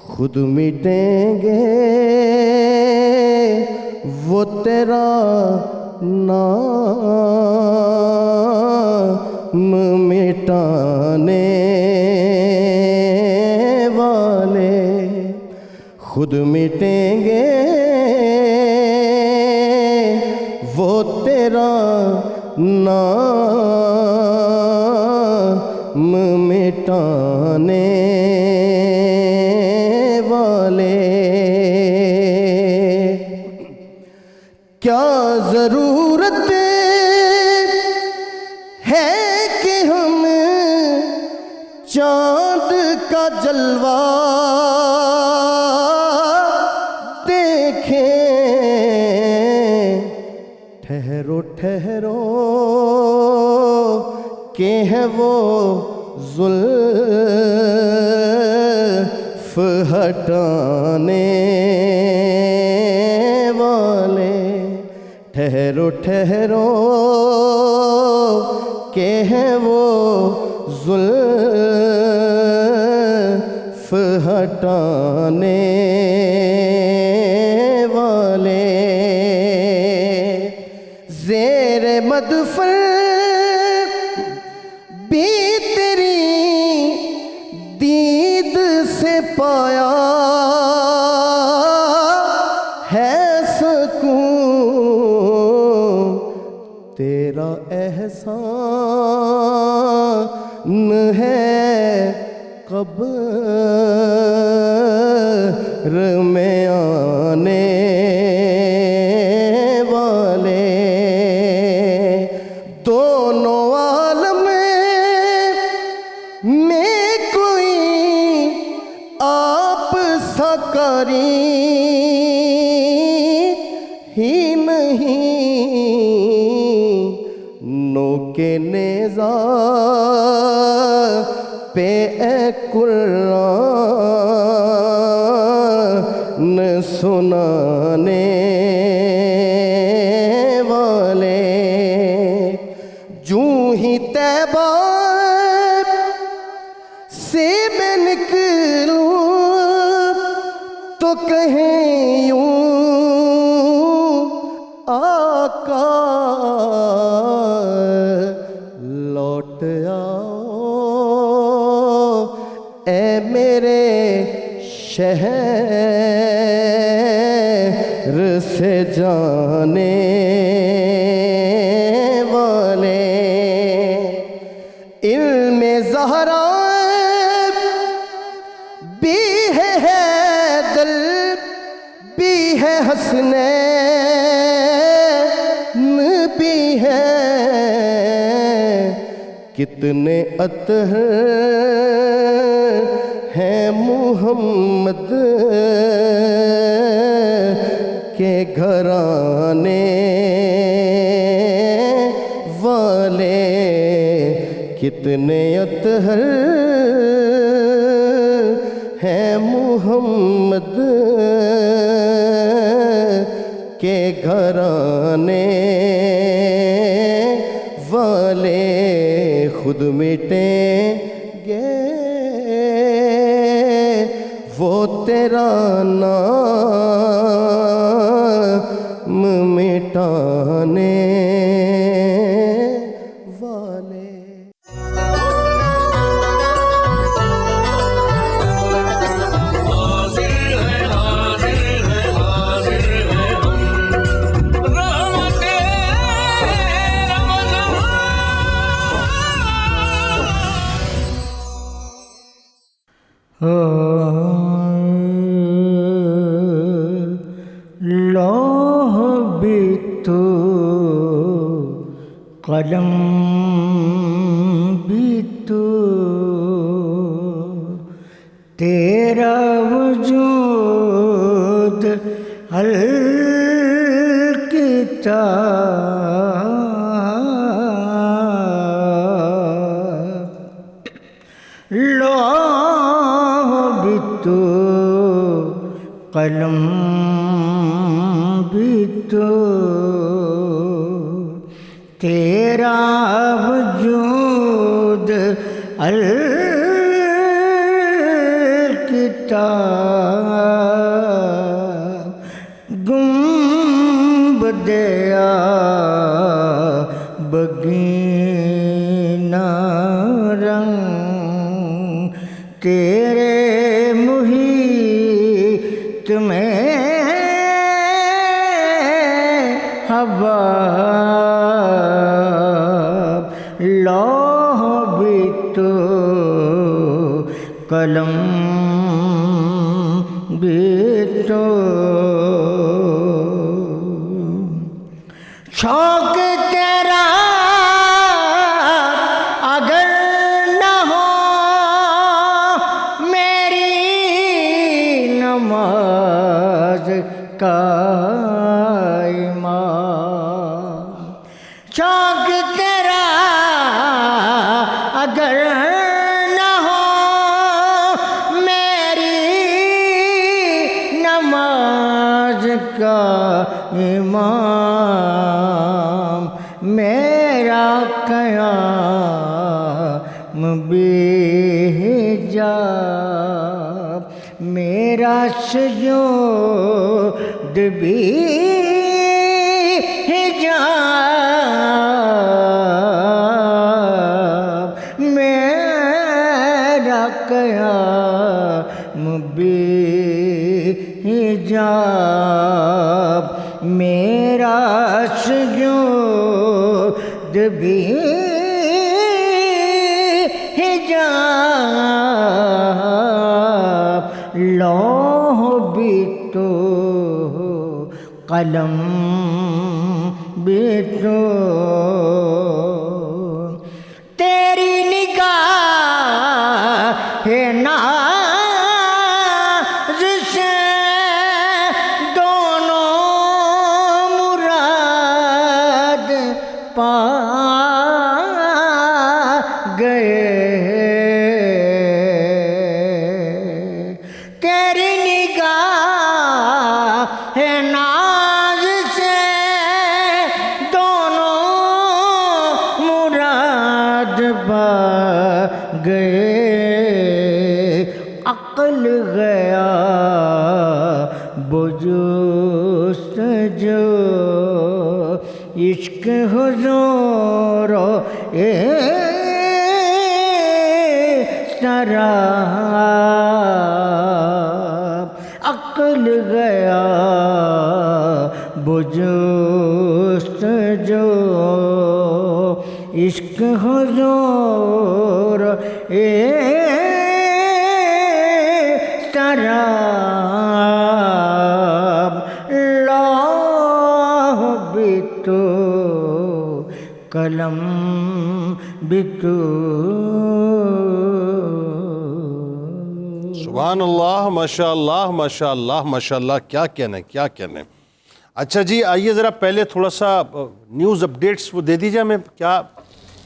خود مٹیں گے وہ تیرا نام مٹانے والے خود مٹیں گے وہ تیرا نام مٹانے والے کیا ضرورت ہے کہ ہم چاند کا جلوہ دیکھیں ٹھہرو ٹھہرو کہ ہے وہ زلف ہٹانے والے ٹھہرو ٹھہرو کہ ہے وہ زلف ہٹانے والے زیر مدفن بھی تیری دید سے پایا ہے سکون تیرا احسان ہے قبر میں آنے والے دونوں عالم میں کوئی آپ سا قاری ہی نہیں نوکے نیزہ پہ اے قرآن سنانے والے جوں ہی طیبہ سے میں نکلوں تو کہیں یوں آقا لوٹ آؤ اے میرے شہر سے جانے والے علم زہرا بھی ہے دل بھی ہے حسنین بھی ہے کتنے اطہر ہیں محمد کے گھرانے والے کتنے اطہر ہیں محمد کے گھرانے والے خود مٹیں گے وہ تیرا نام مٹانے والے لوح بھی تو قلم بھی تو تیرا وجود کتاب لوح بھی تو قلم بھی تو تیرا وجود الکتاب گنبد بگینہ رنگ تیرے محیط میں حباب لوح بھی تو قلم بھی تو شوق تیرا اگر نہ ہو میری نماز قائمہ شوق تیرا اگر نہ ہو میری نماز کا امام میرا قیام بے حجاب میرا سجود بھی حجاب میرا قیام بے حجاب میرا سجود بھی حجاب لوح بھی تو قلم بھی تو تیری نگاہ ناز سے دونوں مراد پا گئے تیری نگاہ ناز سے دونوں مراد پا گئے عقل گیا بجستجو عشق حضور سراب عقل گیا بجستجو عشق حضور سراب لوح بھی تو قلم بھی تو سبحان اللہ ماشاء اللہ ماشاء اللہ ماشاء اللہ کیا کہنے کیا کہنے اچھا جی آئیے ذرا پہلے تھوڑا سا نیوز اپڈیٹس وہ دے دیجیے ہمیں کیا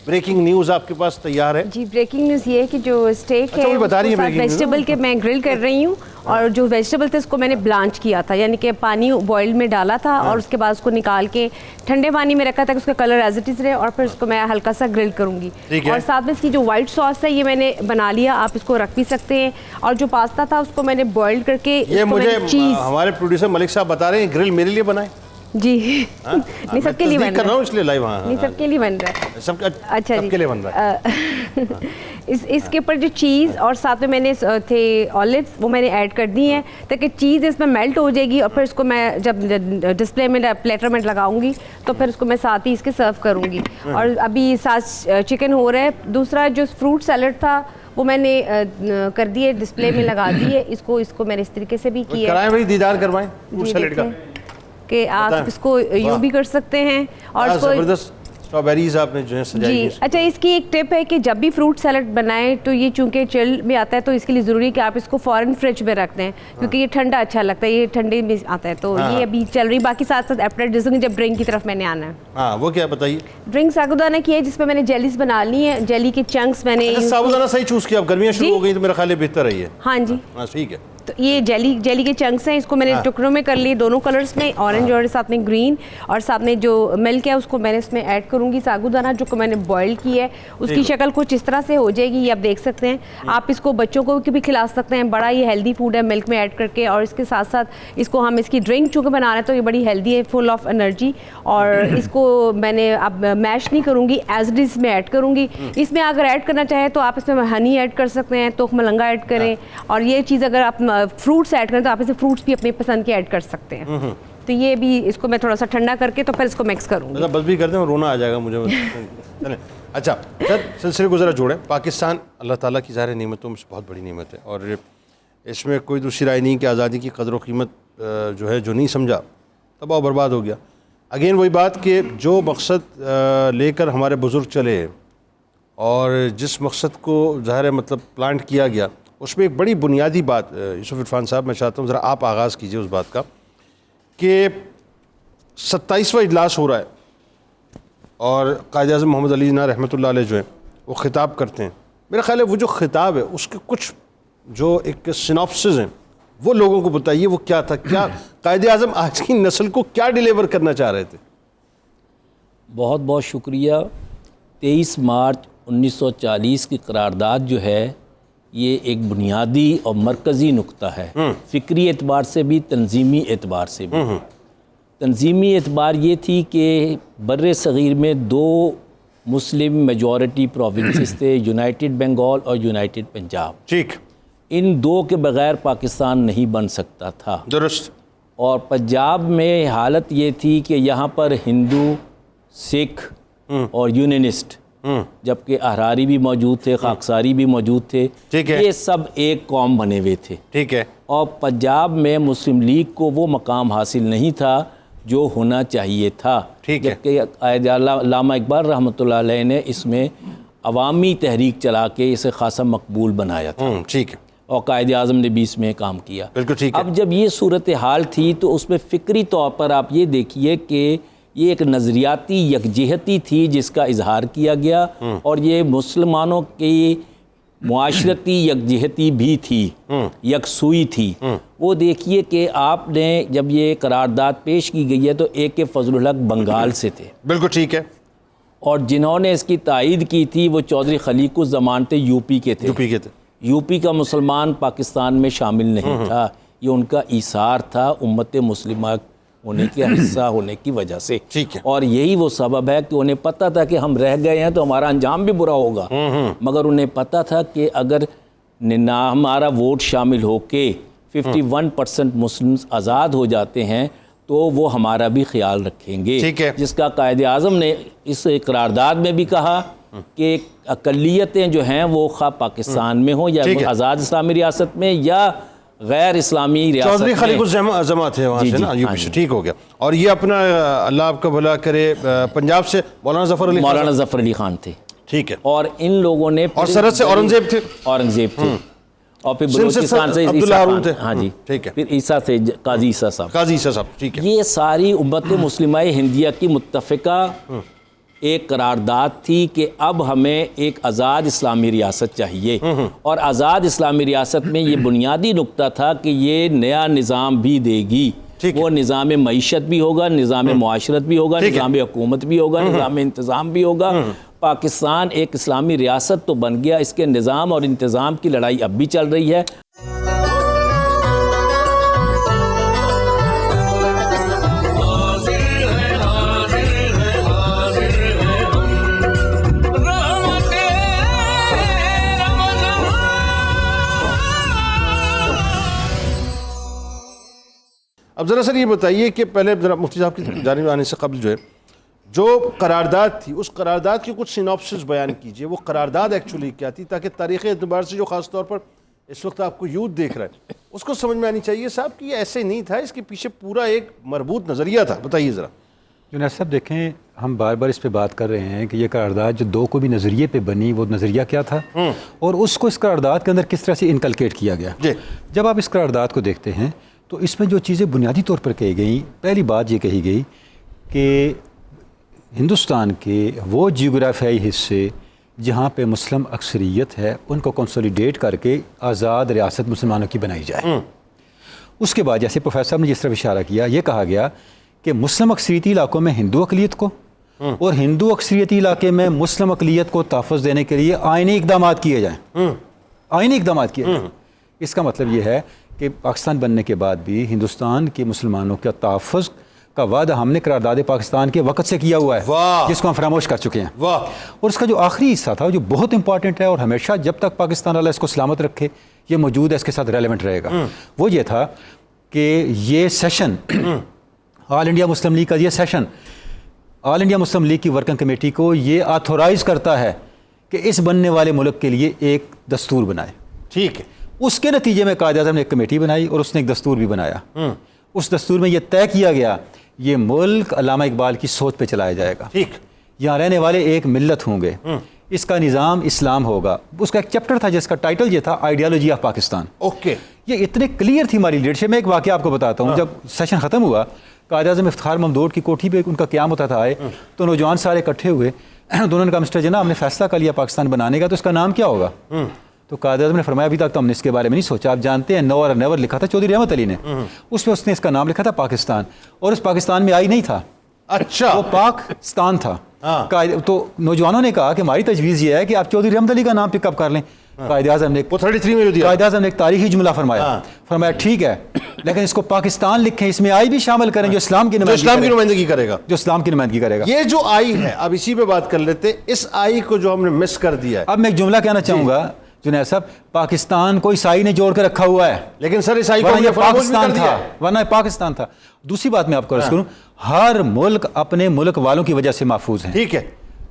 بریکنگ نیوز آپ کے پاس تیار ہے جی بریکنگ نیوز یہ ہے کہ جو اسٹیک ہے وہ بتا رہی ہیں breaking news. ویجیٹیبل کے میں گرل کر رہی ہوں اور جو ویجیٹیبل تھے اس کو میں نے بلانچ کیا تھا یعنی کہ پانی بوائل میں ڈالا تھا اور اس کے بعد اس کو نکال کے ٹھنڈے پانی میں رکھا تھا کہ اس کا کلر ایز اٹ از رہے اور پھر اس کو میں ہلکا سا گرل کروں گی اور ساتھ میں اس کی جو وائٹ ساس ہے یہ میں نے بنا لیا آپ اس کو رکھ بھی سکتے ہیں اور جو پاستا تھا اس کو میں نے بوائل کر کے یہ مجھے ہمارے پروڈیوسر ملک صاحب بتا رہے ہیں گرل میرے لیے بنائے جی نہیں سب کے لیے بن رہا ہے اس لیے لائیو نہیں سب کے لیے بن رہا ہے سب اچھا کے لیے بن رہا ہے اس کے اوپر جو چیز اور ساتھ میں نے تھے آلوز وہ میں نے ایڈ کر دی ہیں تاکہ چیز اس میں میلٹ ہو جائے گی اور پھر اس کو میں جب ڈسپلے میں پلیٹر میں لگاؤں گی تو پھر اس کو میں ساتھ ہی اس کے سرو کروں گی اور ابھی ساتھ چکن ہو رہا ہے دوسرا جو فروٹ سیلڈ تھا وہ میں نے کر دیے ڈسپلے میں لگا دیے اس کو میں نے اس طریقے سے بھی کیا کرائیں بھائی دیدار کروائیں فروٹ سیلڈ کا کہ آپ اس کو یوں بھی کر سکتے ہیں اور اس کو اسٹرابیریز آپ نے جو ہے سجائی جی ہیں. اچھا اس کی ایک ٹپ ہے کہ جب بھی فروٹ سیلڈ بنائیں تو یہ چونکہ چل میں آتا ہے تو اس کے لیے ضروری ہے کہ آپ اس کو فوراً فریج میں رکھ دیں کیونکہ یہ ٹھنڈا اچھا لگتا ہے, یہ ٹھنڈے میں آتا ہے. تو یہ ابھی چل رہی, باقی ساتھ ساتھ اپریٹائزنگ جب ڈرنک کی طرف میں نے آنا ہے. ہاں وہ کیا بتائیے. ڈرنک ساگودانہ کی ہے جس میں نے جیلیز بنا لی ہیں, جیلی کے چنکس میں نے. ساگودانہ صحیح چوز کیا, اب گرمیاں شروع ہو گئی تو میرا خیال ہے بہتر رہی ہے. ہاں جی ہاں ٹھیک ہے. تو یہ جیلی کے چنکس ہیں, اس کو میں نے ٹکڑوں میں کر لی دونوں کلرز میں, اورنج اور ساتھ میں گرین, اور ساتھ میں جو ملک ہے اس کو میں نے اس میں ایڈ کروں گی. ساگودانہ جو کہ میں نے بوائل کی ہے اس کی شکل کچھ اس طرح سے ہو جائے گی, یہ آپ دیکھ سکتے ہیں. آپ اس کو بچوں کو بھی کھلا سکتے ہیں, بڑا یہ ہیلدی فوڈ ہے ملک میں ایڈ کر کے. اور اس کے ساتھ ساتھ اس کو ہم اس کی ڈرنک چونکہ بنا رہے ہیں تو یہ بڑی ہیلدی ہے, فل آف انرجی. اور اس کو میں نے اب میش نہیں کروں گی, ایز اٹ از میں ایڈ کروں گی. اس میں اگر ایڈ کرنا چاہیں تو آپ اس میں ہنی ایڈ کر سکتے ہیں, تخم ملنگا ایڈ کریں, اور یہ چیز اگر آپ فروٹس ایڈ کریں تو آپ اسے فروٹس بھی اپنے پسند کے ایڈ کر سکتے ہیں. تو یہ بھی اس کو میں تھوڑا سا ٹھنڈا کر کے تو پھر اس کو مکس کروں گی. بس بھی کرتے ہیں, رونا آ جائے گا مجھے. اچھا سر, سلسلے کو ذرا جوڑیں. پاکستان اللہ تعالیٰ کی ظاہر نعمتوں میں سے بہت بڑی نعمت ہے, اور اس میں کوئی دوسری رائے نہیں کہ آزادی کی قدر و قیمت جو ہے جو نہیں سمجھا تباہ و برباد ہو گیا. اگین وہی بات کہ جو مقصد لے کر ہمارے بزرگ چلے اور جس مقصد کو ظاہر ہے مطلب پلانٹ کیا گیا, اس میں ایک بڑی بنیادی بات یوسف عرفان صاحب میں چاہتا ہوں ذرا آپ آغاز کیجئے اس بات کا کہ 27واں اجلاس ہو رہا ہے اور قائد اعظم محمد علی جناح رحمۃ اللہ علیہ جو ہیں وہ خطاب کرتے ہیں. میرا خیال ہے وہ جو خطاب ہے اس کے کچھ جو ایک سیناپسز ہیں وہ لوگوں کو بتائیے وہ کیا تھا, کیا قائد اعظم آج کی نسل کو کیا ڈیلیور کرنا چاہ رہے تھے. بہت بہت شکریہ. 23 مارچ 1940 کی قرارداد جو ہے یہ ایک بنیادی اور مرکزی نقطہ ہے, فکری اعتبار سے بھی, تنظیمی اعتبار سے بھی. تنظیمی اعتبار یہ تھی کہ بر صغیر میں 2 مسلم میجورٹی پروونسز تھے, یونائٹڈ بنگال اور یونائٹڈ پنجاب. ٹھیک. ان 2 کے بغیر پاکستان نہیں بن سکتا تھا. درست. اور پنجاب میں حالت یہ تھی کہ یہاں پر ہندو, سکھ اور یونینسٹ, جبکہ احراری بھی موجود تھے, خاکساری بھی موجود تھے, یہ سب ایک قوم بنے ہوئے تھے. ٹھیک ہے. اور پنجاب میں مسلم لیگ کو وہ مقام حاصل نہیں تھا جو ہونا چاہیے تھا, جبکہ علامہ اقبال رحمۃ اللہ علیہ نے اس میں عوامی تحریک چلا کے اسے خاصا مقبول بنایا تھا. ٹھیک ہے. اور قائد اعظم نے بھی اس میں کام کیا. بالکل ٹھیک ہے. اب جب یہ صورتحال تھی تو اس میں فکری طور پر آپ یہ دیکھیے کہ یہ ایک نظریاتی یکجہتی تھی جس کا اظہار کیا گیا, اور یہ مسلمانوں کی معاشرتی یکجہتی بھی تھی, یکسوئی تھی. وہ دیکھیے کہ آپ نے جب یہ قرارداد پیش کی گئی ہے تو AK فضل الحق بنگال سے تھے. بالکل ٹھیک ہے. اور جنہوں نے اس کی تائید کی تھی وہ چودھری خلیق الزمان تھے, یوپی کے تھے. یوپی کا مسلمان پاکستان میں شامل نہیں تھا, یہ ان کا ایثار تھا امت مسلمہ ہونے کے حصہ ہونے کی وجہ سے. اور یہی وہ سبب ہے کہ انہیں پتہ تھا کہ ہم رہ گئے ہیں تو ہمارا انجام بھی برا ہوگا, مگر انہیں پتہ تھا کہ اگر ہمارا ووٹ شامل ہو کے 51% مسلمز آزاد ہو جاتے ہیں تو وہ ہمارا بھی خیال رکھیں گے, جس کا قائد اعظم نے اس قرارداد میں بھی کہا کہ اقلیتیں جو ہیں وہ خواہ پاکستان میں ہوں یا آزاد اسلامی ریاست میں یا غیر اسلامی ریاست میں. چودھری خلیق الزمان تھے وہاں سے نا, یوپی سے. ٹھیک ہو گیا. اور یہ اپنا اللہ آپ کا بھلا کرے پنجاب سے مولانا ظفر علی خان تھے. ٹھیک ہے. اور ان لوگوں نے اور سرحد سے اورنگزیب تھے. اور پھر بلوچستان سے عیسیٰ خان تھے. ہاں جی ٹھیک ہے. پھر عیسیٰ تھے, قاضی عیسیٰ صاحب. ٹھیک ہے. یہ ساری امت مسلمہ ہندیہ کی متفقہ ایک قرارداد تھی کہ اب ہمیں ایک آزاد اسلامی ریاست چاہیے, اور آزاد اسلامی ریاست میں یہ بنیادی نقطہ تھا کہ یہ نیا نظام بھی دے گی. وہ نظام معیشت بھی ہوگا, نظام معاشرت بھی ہوگا, نظام حکومت بھی ہوگا, نظام انتظام بھی ہوگا. پاکستان ایک اسلامی ریاست تو بن گیا, اس کے نظام اور انتظام کی لڑائی اب بھی چل رہی ہے. اب ذرا سر یہ بتائیے کہ پہلے ذرا مفتی صاحب کی جانب آنے سے قبل جو قرارداد تھی اس قرارداد کی کچھ سیناپسس بیان کیجئے. وہ قرارداد ایکچولی کیا تھی تاکہ تاریخی اعتبار سے جو خاص طور پر اس وقت آپ کو یوتھ دیکھ رہا ہے اس کو سمجھ میں آنی چاہیے صاحب کہ یہ ایسے نہیں تھا, اس کے پیچھے پورا ایک مربوط نظریہ تھا. بتائیے ذرا. جنید صاحب دیکھیں، ہم بار بار اس پہ بات کر رہے ہیں کہ یہ قرارداد جو 2 کو بھی نظریے پہ بنی، وہ نظریہ کیا تھا اور اس کو اس قرارداد کے اندر کس طرح سے انکلکیٹ کیا گیا. جب آپ اس قرارداد کو دیکھتے ہیں تو اس میں جو چیزیں بنیادی طور پر کہی گئیں، پہلی بات یہ کہی گئی کہ ہندوستان کے وہ جغرافیائی حصے جہاں پہ مسلم اکثریت ہے ان کو کنسولیڈیٹ کر کے آزاد ریاست مسلمانوں کی بنائی جائے. اس کے بعد جیسے پروفیسر صاحب نے جس طرح اشارہ کیا، یہ کہا گیا کہ مسلم اکثریتی علاقوں میں ہندو اقلیت کو اور ہندو اکثریتی علاقے میں مسلم اقلیت کو تحفظ دینے کے لیے آئینی اقدامات کیے جائیں. آئینی اقدامات کیے جائیں. اس کا مطلب یہ ہے کہ پاکستان بننے کے بعد بھی ہندوستان کے مسلمانوں کا تحفظ کا وعدہ ہم نے قرارداد پاکستان کے وقت سے کیا ہوا ہے، جس کو ہم فراموش کر چکے ہیں. اور اس کا جو آخری حصہ تھا جو بہت امپورٹنٹ ہے اور ہمیشہ جب تک پاکستان اللہ اس کو سلامت رکھے یہ موجود ہے، اس کے ساتھ ریلیونٹ رہے گا، وہ یہ تھا کہ یہ session all India Muslim league کا، یہ session all India Muslim league کی ورکنگ کمیٹی کو یہ آتھورائز کرتا ہے کہ اس بننے والے ملک کے لیے ایک دستور بنائے. ٹھیک ہے. اس کے نتیجے میں قائد اعظم نے ایک کمیٹی بنائی اور اس نے ایک دستور بھی بنایا. اس دستور میں یہ طے کیا گیا یہ ملک علامہ اقبال کی سوچ پہ چلایا جائے گا. ٹھیک. یہاں رہنے والے ایک ملت ہوں گے، اس کا نظام اسلام ہوگا. اس کا ایک چیپٹر تھا جس کا ٹائٹل یہ تھا آئیڈیالوجی آف پاکستان. اوکے. یہ اتنے کلیئر تھی ہماری لیڈرشپ میں. ایک واقعہ آپ کو بتاتا ہوں. جب سیشن ختم ہوا، قائد اعظم افتخار ممدوٹ کی کوٹھی پہ ان کا قیام ہوتا تھا، آئے تو نوجوان سارے اکٹھے ہوئے. دونوں نے کہا مسٹر جناح ہم نے فیصلہ کر لیا پاکستان بنانے کا، تو اس کا نام کیا ہوگا؟ تو قائد اعظم نے فرمایا ابھی تک تو ہم نے اس کے بارے میں نہیں سوچا. آپ جانتے ہیں نو اور نیور لکھا تھا چودھری رحمت علی نے، اس میں اس نے اس کا نام لکھا تھا پاکستان، اور اس پاکستان میں آئی نہیں تھا. اچھا. وہ پاکستان تھا. تو نوجوانوں نے کہا کہ ہماری تجویز یہ ہے کہ آپ چودھری رحمت علی کا نام پک اپ کر لیں. قائد اعظم نے 33 میں دیا. قائد اعظم نے ایک تاریخی جملہ فرمایا ٹھیک ہے لیکن اس کو پاکستان لکھیں، اس میں آئی بھی شامل کریں جو اسلام کی نمائندگی کرے گا. جو اسلام کی نمائندگی کرے گا. یہ جو آئی ہے، اب اسی پہ بات کر لیتے. اس آئی کو جو ہم نے مس کر دیا ہے. اب میں ایک جملہ کہنا چاہوں گا جنید صاحب، پاکستان کو عیسائی نے جوڑ کے رکھا ہوا ہے، لیکن سر عیسائی کو پاکستان تھا، ورنہ پاکستان تھا. دوسری بات میں آپ کو عرض کروں، ہر ملک اپنے ملک والوں کی وجہ سے محفوظ ہے. ٹھیک ہے.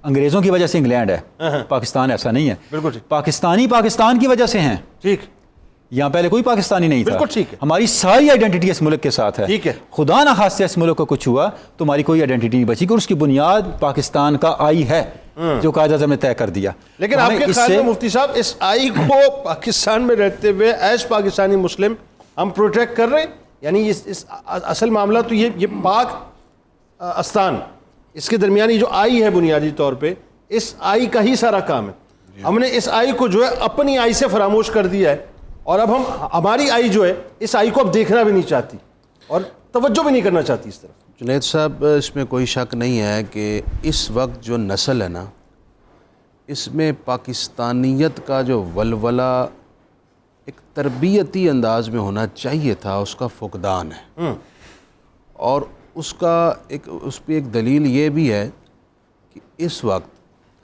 انگریزوں کی وجہ سے انگلینڈ ہے، پاکستان ایسا نہیں ہے. بالکل. پاکستانی پاکستان کی وجہ سے ہیں. ٹھیک. یہاں پہلے کوئی پاکستانی نہیں تھا. بالکل ٹھیک ہے. ہماری ساری آئیڈینٹی اس ملک کے ساتھ ہے. ٹھیک ہے. خدا نہ خواستہ اس ملک کو کچھ ہوا تو ہماری کوئی آئیڈینٹی نہیں بچی، اور اس کی بنیاد پاکستان کا آئی ہے جو قائد اعظم نے طے کر دیا. لیکن آپ کے خیال میں مفتی صاحب اس آئی کو پاکستان میں رہتے ہوئے ایز پاکستانی مسلم ہم پروٹیکٹ کر رہے ہیں؟ یعنی اس اصل معاملہ تو یہ پاک استان، اس کے درمیانی جو آئی ہے بنیادی طور پہ اس آئی کا ہی سارا کام ہے. ہم نے اس آئی کو جو ہے اپنی آئی سے فراموش کر دیا ہے، اور اب ہماری آئی جو ہے اس آئی کو اب دیکھنا بھی نہیں چاہتی اور توجہ بھی نہیں کرنا چاہتی اس طرف. جنید صاحب، اس میں کوئی شک نہیں ہے کہ اس وقت جو نسل ہے نا، اس میں پاکستانیت کا جو ولولہ ایک تربیتی انداز میں ہونا چاہیے تھا اس کا فقدان ہے. اور اس پہ ایک دلیل یہ بھی ہے کہ اس وقت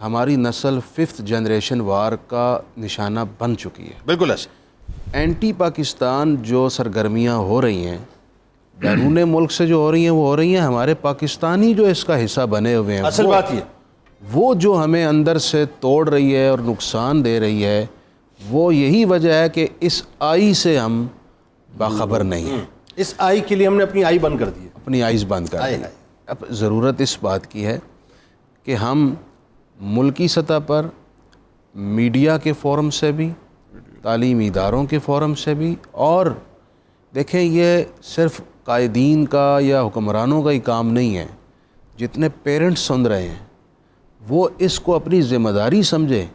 ہماری نسل 5th جنریشن وار کا نشانہ بن چکی ہے. بالکل ایسا. اینٹی پاکستان جو سرگرمیاں ہو رہی ہیں بیرون ملک سے جو ہو رہی ہیں، وہ ہو رہی ہیں ہمارے پاکستانی جو اس کا حصہ بنے ہوئے ہیں. اصل بات یہ وہ جو ہمیں اندر سے توڑ رہی ہے اور نقصان دے رہی ہے، وہ یہی وجہ ہے کہ اس آئی سے ہم باخبر نہیں ہیں. اس آئی کے لیے ہم نے اپنی آئی بند کر دی ہے. اپنی آئیز بند کر دی. اب ضرورت اس بات کی ہے کہ ہم ملکی سطح پر میڈیا کے فورم سے بھی، تعلیمی اداروں کے فورم سے بھی، اور دیکھیں یہ صرف قائدین کا یا حکمرانوں کا ہی کام نہیں ہے. جتنے پیرنٹس سن رہے ہیں وہ اس کو اپنی ذمہ داری سمجھیں.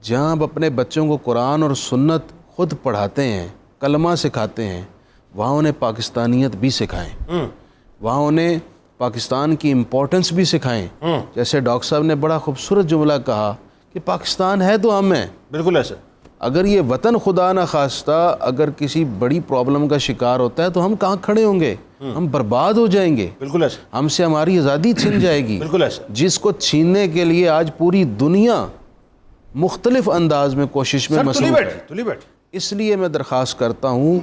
جہاں آپ اپنے بچوں کو قرآن اور سنت خود پڑھاتے ہیں، کلمہ سکھاتے ہیں، وہاں انہیں پاکستانیت بھی سکھائیں، وہاں انہیں پاکستان کی امپورٹنس بھی سکھائیں. جیسے ڈاکٹر صاحب نے بڑا خوبصورت جملہ کہا کہ پاکستان ہے تو ہم ہیں. بالکل ایسا. اگر یہ وطن خدا نہ خواستہ اگر کسی بڑی پرابلم کا شکار ہوتا ہے تو ہم کہاں کھڑے ہوں گے؟ ہم برباد ہو جائیں گے. بالکل ایسا. ہم سے ہماری آزادی چھن جائے گی. بالکل ایسا. جس کو چھیننے کے لیے آج پوری دنیا مختلف انداز میں کوشش میں مصروف ہے. اس لیے میں درخواست کرتا ہوں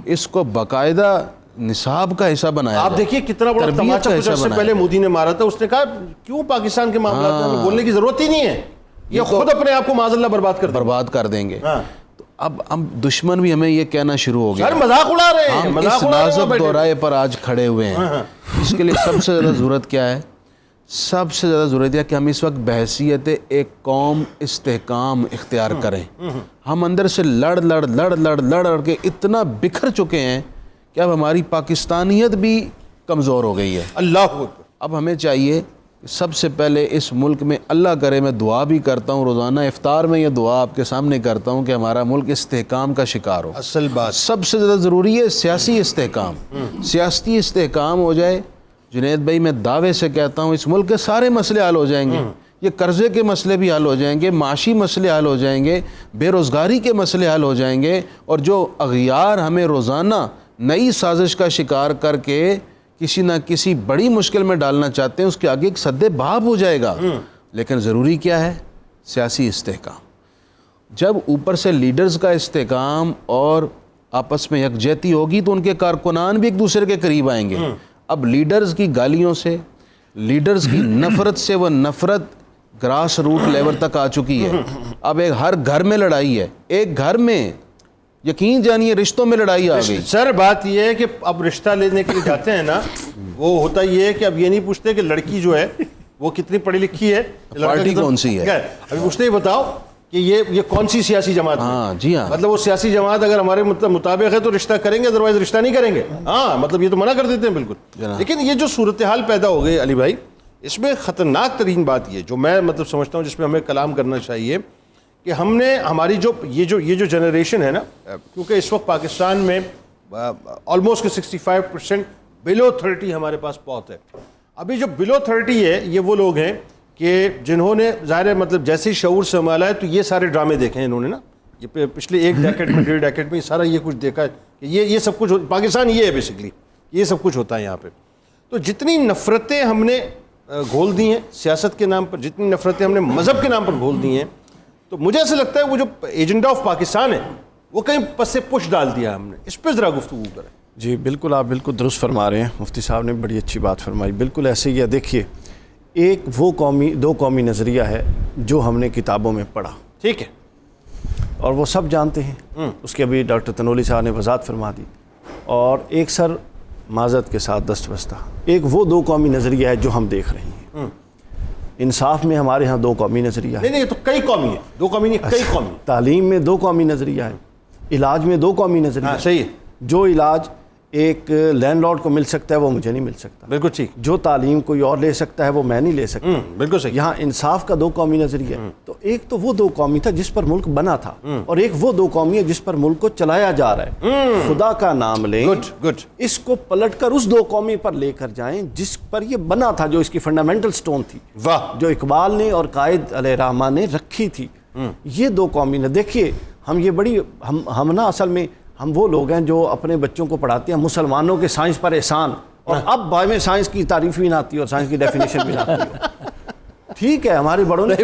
اس کو باقاعدہ نصاب کا حصہ بنایا. آپ دیکھیے کتنا بڑا تماچا کچھ عرصے پہلے مودی نے مارا تھا. اس نے کہا کیوں پاکستان کے معاملات میں بولنے کی ضرورت ہی نہیں ہے، یہ خود اپنے آپ کو معاذ اللہ برباد کر دیں گے. تو اب ہم دشمن بھی ہمیں یہ کہنا شروع ہو گیا, سر مذاق اڑا رہے ہیں, ہم مذاق اس اڑا رہے ہیں نازک دورائے پر آج کھڑے ہوئے ہیں. اس کے لیے سب سے زیادہ ضرورت کیا ہے؟ سب سے زیادہ ضرورت ہے کہ ہم اس وقت بحیثیت ایک قوم استحکام اختیار کریں. ہم اندر سے لڑ کے اتنا بکھر چکے ہیں کہ اب ہماری پاکستانیت بھی کمزور ہو گئی ہے. اللہ اکبر. اب ہمیں چاہیے سب سے پہلے اس ملک میں, اللہ کرے میں دعا بھی کرتا ہوں, روزانہ افطار میں یہ دعا آپ کے سامنے کرتا ہوں کہ ہمارا ملک استحکام کا شکار ہو. اصل بات سب سے زیادہ ضروری ہے سیاسی استحکام. سیاسی استحکام ہو جائے, جنید بھائی میں دعوے سے کہتا ہوں اس ملک کے سارے مسئلے حل ہو جائیں گے. یہ قرضے کے مسئلے بھی حل ہو جائیں گے, معاشی مسئلے حل ہو جائیں گے, بے روزگاری کے مسئلے حل ہو جائیں گے, اور جو اغیار ہمیں روزانہ نئی سازش کا شکار کر کے کسی نہ کسی بڑی مشکل میں ڈالنا چاہتے ہیں اس کے آگے ایک سد باب ہو جائے گا. لیکن ضروری کیا ہے؟ سیاسی استحکام. جب اوپر سے لیڈرز کا استحکام اور آپس میں یکجہتی ہوگی تو ان کے کارکنان بھی ایک دوسرے کے قریب آئیں گے. اب لیڈرز کی گالیوں سے, لیڈرز کی نفرت سے وہ نفرت گراس روٹ لیول تک آ چکی ہے. اب ایک ہر گھر میں لڑائی ہے, ایک گھر میں یقین جانیے رشتوں میں لڑائی آ گئی. سر بات یہ ہے کہ اب رشتہ لینے کے لیے جاتے ہیں نا, وہ ہوتا یہ ہے کہ اب یہ نہیں پوچھتے کہ لڑکی جو ہے وہ کتنی پڑھی لکھی ہے, پارٹی کون سی ہے, ابھی پوچھتے ہی بتاؤ کہ یہ کون سی سیاسی جماعت ہے. ہاں جی ہاں, مطلب وہ سیاسی جماعت اگر ہمارے مطابق ہے تو رشتہ کریں گے, ادروائز رشتہ نہیں کریں گے. ہاں مطلب یہ تو منع کر دیتے ہیں بالکل. لیکن یہ جو صورتحال پیدا ہو گئی علی بھائی, اس میں خطرناک ترین بات یہ جو میں مطلب سمجھتا ہوں جس میں ہمیں کلام کرنا چاہیے کہ ہم نے ہماری یہ جو جنریشن ہے نا, کیونکہ اس وقت پاکستان میں آلموسٹ 65% بلو 30 ہمارے پاس بہت ہے. ابھی جو بلو 30 ہے یہ وہ لوگ ہیں کہ جنہوں نے ظاہر ہے مطلب جیسے ہی شعور سے سنبھالا ہے تو یہ سارے ڈرامے دیکھے ہیں انہوں نے نا, یہ پچھلے ایک ڈیکیڈ میں 1.5 ڈیکیڈ میں سارا یہ کچھ دیکھا ہے کہ یہ سب کچھ پاکستان یہ ہے بیسکلی, یہ سب کچھ ہوتا ہے یہاں پہ. تو جتنی نفرتیں ہم نے گھول دی ہیں سیاست کے نام پر, جتنی نفرتیں ہم نے مذہب کے نام پر گھول دی ہیں, تو مجھے ایسا لگتا ہے وہ جو ایجنڈا آف پاکستان ہے وہ کہیں پس سے پش ڈال دیا ہم نے. اس پہ ذرا گفتگو کریں. جی بالکل, آپ بالکل درست فرما رہے ہیں, مفتی صاحب نے بڑی اچھی بات فرمائی. بالکل ایسے ہی ہے. دیکھیے ایک وہ دو قومی نظریہ ہے جو ہم نے کتابوں میں پڑھا, ٹھیک ہے, اور وہ سب جانتے ہیں, اس کے ابھی ڈاکٹر تنولی صاحب نے وضاحت فرما دی. اور ایک سر معذرت کے ساتھ دست بستہ ایک وہ دو قومی نظریہ ہے جو ہم دیکھ رہے ہیں. انصاف میں ہمارے ہاں دو قومی نظریہ ہے. نہیں یہ تو کئی قومی ہے, دو قومی نہیں کئی قومی. تعلیم میں دو قومی نظریہ ہے, علاج میں دو قومی نظریہ ہے. صحیح ہے. جو علاج ایک لینڈ لارڈ کو مل سکتا ہے وہ مجھے نہیں مل سکتا. بالکل ٹھیک. جو تعلیم کوئی اور لے سکتا ہے وہ میں نہیں لے سکتا. بالکل صحیح. یہاں انصاف کا دو قومی نظریہ ہے. تو ایک تو وہ دو قومی تھا جس پر ملک بنا تھا, اور ایک وہ دو قومی ہے جس پر ملک کو چلایا جا رہا ہے. خدا کا نام لیں, گڈ, اس کو پلٹ کر اس دو قومی پر لے کر جائیں جس پر یہ بنا تھا, جو اس کی فنڈامنٹل سٹون تھی, واہ, جو جو اقبال نے اور قائد علیہ رحمان نے رکھی تھی. یہ دو قومی نے دیکھیے ہم یہ بڑی ہم نا اصل میں ہم وہ لوگ ہیں جو اپنے بچوں کو پڑھاتے ہیں مسلمانوں کے سائنس پر احسان, اور اب بھائی میں سائنس کی تعریف بھی نہ آتی اور سائنس کی ڈیفینیشن بھی نہ آتی. ٹھیک ہے, ہمارے بڑوں نے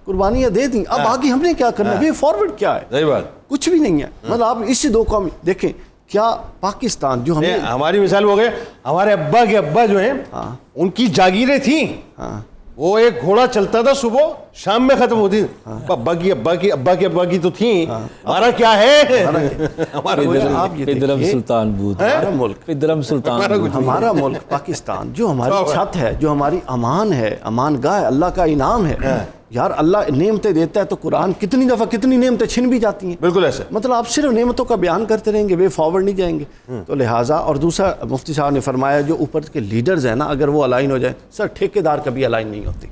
قربانیاں دے دیں, اب آگے ہم نے کیا کرنا ہے, وے فارورڈ کیا ہے, صحیح بات, کچھ بھی نہیں ہے. مطلب آپ اس دو قومی دیکھیں کیا پاکستان جو ہمیں ہماری مثال ہو گئے, ہمارے ابا کے ابا جو ہیں ان کی جاگیریں تھیں, وہ ایک گھوڑا چلتا تھا صبح شام میں ختم ہوتی. ابا کی ابا کی تو تھیں, ہمارا کیا ہے, پدرم سلطان بود, پدرم سلطان, ہمارا ملک پاکستان جو ہماری چھت ہے, جو ہماری امان ہے, امان گاہ ہے, اللہ کا انعام ہے. یار اللہ نعمتیں دیتا ہے تو قرآن کتنی دفعہ کتنی نعمتیں چھن بھی جاتی ہیں. بالکل ایسے, مطلب آپ صرف نعمتوں کا بیان کرتے رہیں گے, وے فارورڈ نہیں جائیں گے. تو لہٰذا, اور دوسرا مفتی صاحب نے فرمایا جو اوپر کے لیڈرز ہیں نا, اگر وہ الائن ہو جائیں, سر ٹھیکیدار کبھی الائن نہیں ہوتی.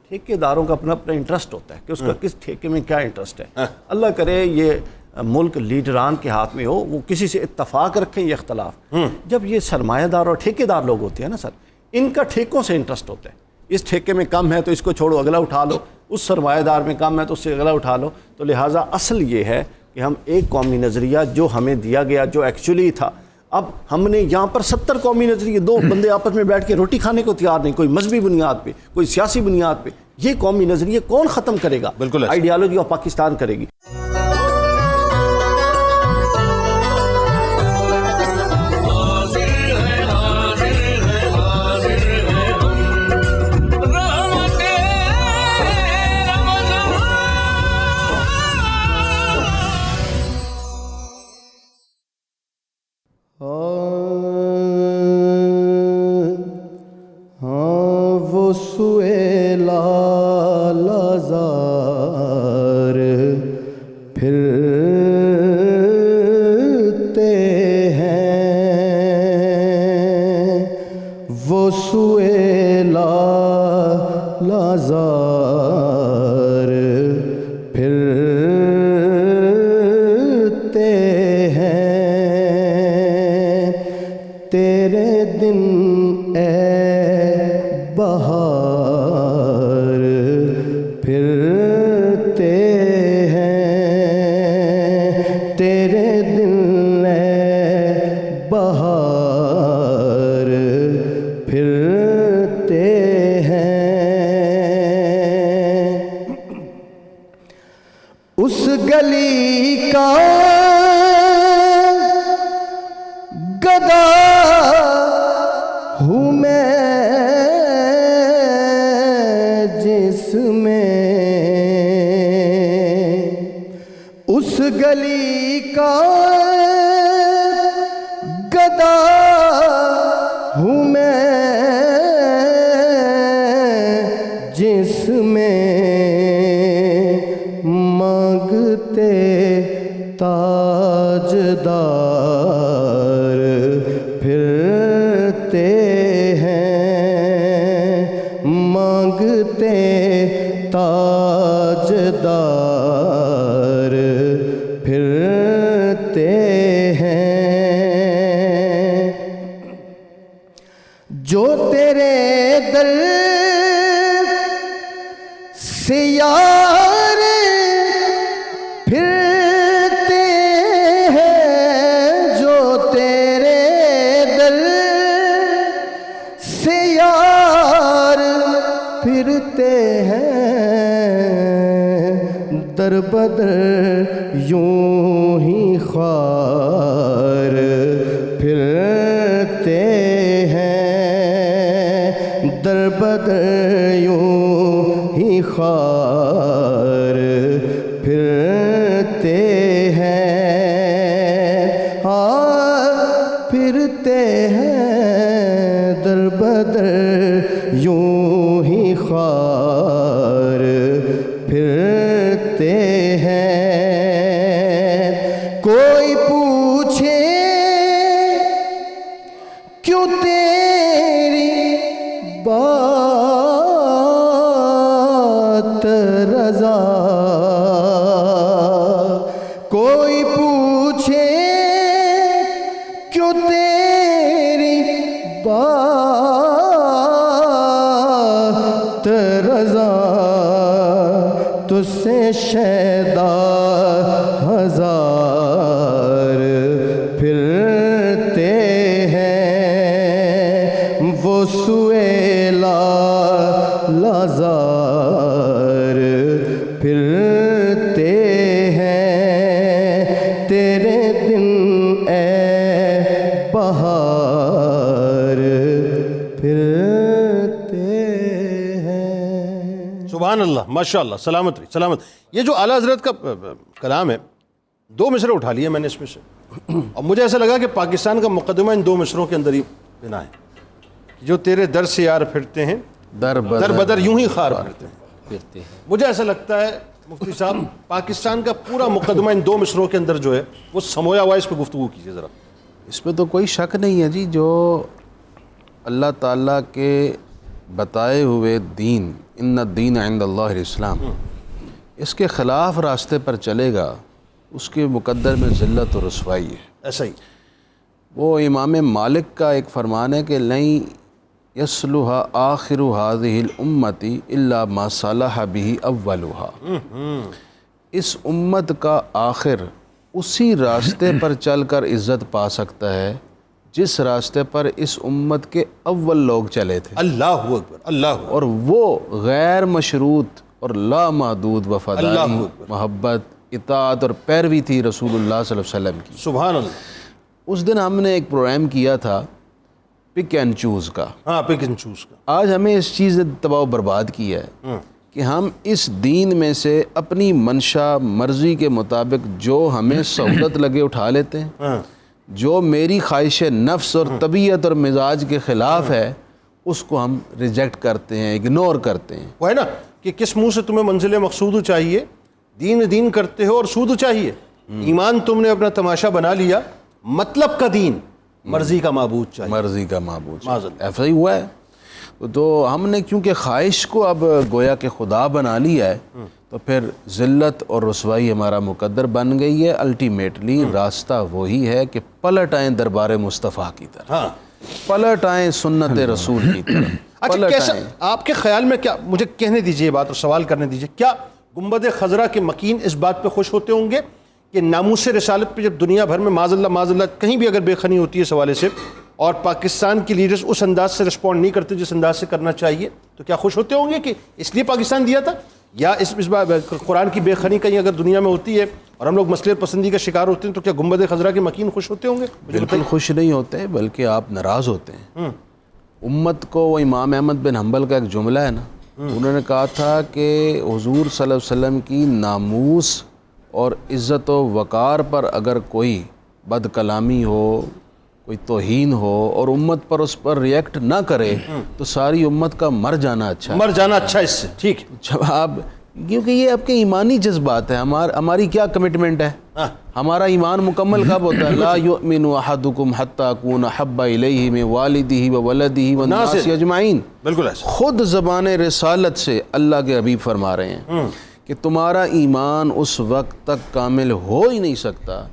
ٹھیکیداروں کا اپنا انٹرسٹ ہوتا ہے کہ اس کا کس ٹھیکے میں کیا انٹرسٹ ہے. اللہ کرے یہ ملک لیڈران کے ہاتھ میں ہو, وہ کسی سے اتفاق رکھیں یا اختلاف. جب یہ سرمایہ دار اور ٹھیکیدار لوگ ہوتے ہیں نا سر, ان کا ٹھیکوں سے انٹرسٹ ہوتا ہے. اس ٹھیکے میں کم ہے تو اس کو چھوڑو, اگلا اٹھا لو. اس سرمایہ دار میں کم ہے تو اس سے اگلا اٹھا لو. تو لہٰذا اصل یہ ہے کہ ہم ایک قومی نظریہ جو ہمیں دیا گیا, جو ایکچولی تھا, اب ہم نے یہاں پر 70 قومی نظریے, دو بندے آپس میں بیٹھ کے روٹی کھانے کو تیار نہیں, کوئی مذہبی بنیاد پہ, کوئی سیاسی بنیاد پہ. یہ قومی نظریے کون ختم کرے گا؟ بالکل آئیڈیالوجی آف پاکستان کرے گی. پھرتے ہیں تیرے دن اے بہار پھرتے ہیں تیرے دن اے بہار پھرتے ہیں اس گلی کا گدا ہوں میں جس میں اس گلی کا گدا ہوں میں جس میں مانگتے تاجدار پھرتے ہیں مانگتے تاجدار پھرتے ہیں جو تیرے در سے یار پھرتے ہیں جو تیرے در سے یار پھرتے ہیں در بدر یوں ہی خوار پھرتے ہیں در بدر یوں ہی خوار پھرتے ہیں پھرتے ہیں در بدر یوں ہی خوار پھرتے ہیں کوئی پوچھے کیوں تیری بات رضا کوئی پوچھے کیوں تیری بات رضا تجھ سے شیدا ہزار پھرتے ہیں وہ سویلا لازار پھرتے ہیں تیرے دن اے بہار پھرتے ہیں. سبحان اللہ، ماشاء اللہ، سلامت رہی سلامت. یہ جو اعلیٰ حضرت کا کلام ہے، 2 مصرے اٹھا لیے میں نے اس میں سے، اور مجھے ایسا لگا کہ پاکستان کا مقدمہ ان 2 مصروں کے اندر ہی بنا ہے. جو تیرے در سے یار پھرتے ہیں در بدر یوں ہی خار پھرتے ہیں. مجھے ایسا لگتا ہے مفتی صاحب پاکستان کا پورا مقدمہ ان 2 مصروں کے اندر جو ہے وہ سمویا ہوا ہے. اس پہ گفتگو کیجیے ذرا. اس میں تو کوئی شک نہیں ہے جی. جو اللہ تعالیٰ کے بتائے ہوئے دین، ان الدین عند اللہ الاسلام، اس کے خلاف راستے پر چلے گا اس کے مقدر میں ذلت و رسوائی ہے. ایسا ہی وہ امام مالک کا ایک فرمان ہے کہ لَن یصلح آخر هذه الامت الا ما صلح به اولها. اس امت کا آخر اسی راستے پر چل کر عزت پا سکتا ہے جس راستے پر اس امت کے اول لوگ چلے تھے. اللہ اکبر، اللہ اکبر. اور وہ غیر مشروط اور لامحدود وفاداری، محبت، اطاعت اور پیروی تھی رسول اللہ صلی اللہ علیہ وسلم کی. سبحان اللہ. اس دن ہم نے ایک پروگرام کیا تھا پک اینڈ چوز کا. ہاں، پک اینڈ چوز کا. آج ہمیں اس چیز نے تباہ و برباد کیا ہے کہ ہم اس دین میں سے اپنی منشا مرضی کے مطابق جو ہمیں سہولت لگے اٹھا لیتے ہیں، جو میری خواہش نفس اور طبیعت اور مزاج کے خلاف ہے اس کو ہم ریجیکٹ کرتے ہیں، اگنور کرتے ہیں. وہ ہے نا کہ کس منہ سے تمہیں منزل مقصود چاہیے، دین کرتے ہو اور سود چاہیے. ایمان تم نے اپنا تماشا بنا لیا، مطلب کا دین، مرضی کا معبود چاہیے. مرضی کا معبود ایسا ہی ہوا ہے. تو ہم نے کیونکہ خواہش کو اب گویا کہ خدا بنا لیا ہے تو پھر ذلت اور رسوائی ہمارا مقدر بن گئی ہے. الٹیمیٹلی راستہ وہی ہے کہ پلٹ آئیں دربار مصطفیٰ کی طرح, پلٹ آئیں سنت رسول کی طرف. اچھا کیسا آپ کے خیال میں, کیا مجھے کہنے دیجئے یہ بات اور سوال کرنے دیجئے, کیا گنبد خضرا کے مکین اس بات پہ خوش ہوتے ہوں گے کہ ناموس رسالت پہ جب دنیا بھر میں معاذ اللہ کہیں بھی اگر بے خنی ہوتی ہے اس حوالے سے, اور پاکستان کے لیڈرز اس انداز سے رسپونڈ نہیں کرتے جس انداز سے کرنا چاہیے, تو کیا خوش ہوتے ہوں گے کہ اس لیے پاکستان دیا تھا؟ یا اس بار قرآن کی بے خنی کہیں اگر دنیا میں ہوتی ہے اور ہم لوگ مسئلے پسندی کا شکار ہوتے ہیں تو کیا گنبد خضرا کے مکین خوش ہوتے ہوں گے؟ بالکل خوش نہیں ہوتے, بلکہ آپ ناراض ہوتے ہیں. امت کو وہ امام احمد بن حنبل کا ایک جملہ ہے نا, انہوں نے کہا تھا کہ حضور صلی اللہ علیہ وسلم کی ناموس اور عزت و وقار پر اگر کوئی بد کلامی ہو, کوئی توہین ہو اور امت پر اس پر ریئیکٹ نہ کرے تو ساری امت کا مر جانا اچھا ہے. مر جانا اچھا اس سے, ٹھیک. جواب, کیونکہ یہ آپ کے ایمانی جذبات ہیں. ہماری کیا کمٹمنٹ ہے؟ ہمارا ایمان مکمل کب ہوتا ہے؟ لا یؤمن احدکم حتی اکون احب الیہ من والدہ وولدہ والناس اجمعین. بالکل ایسا. خود زبان رسالت سے اللہ کے حبیب فرما رہے ہیں کہ تمہارا ایمان اس وقت تک کامل ہو ہی نہیں سکتا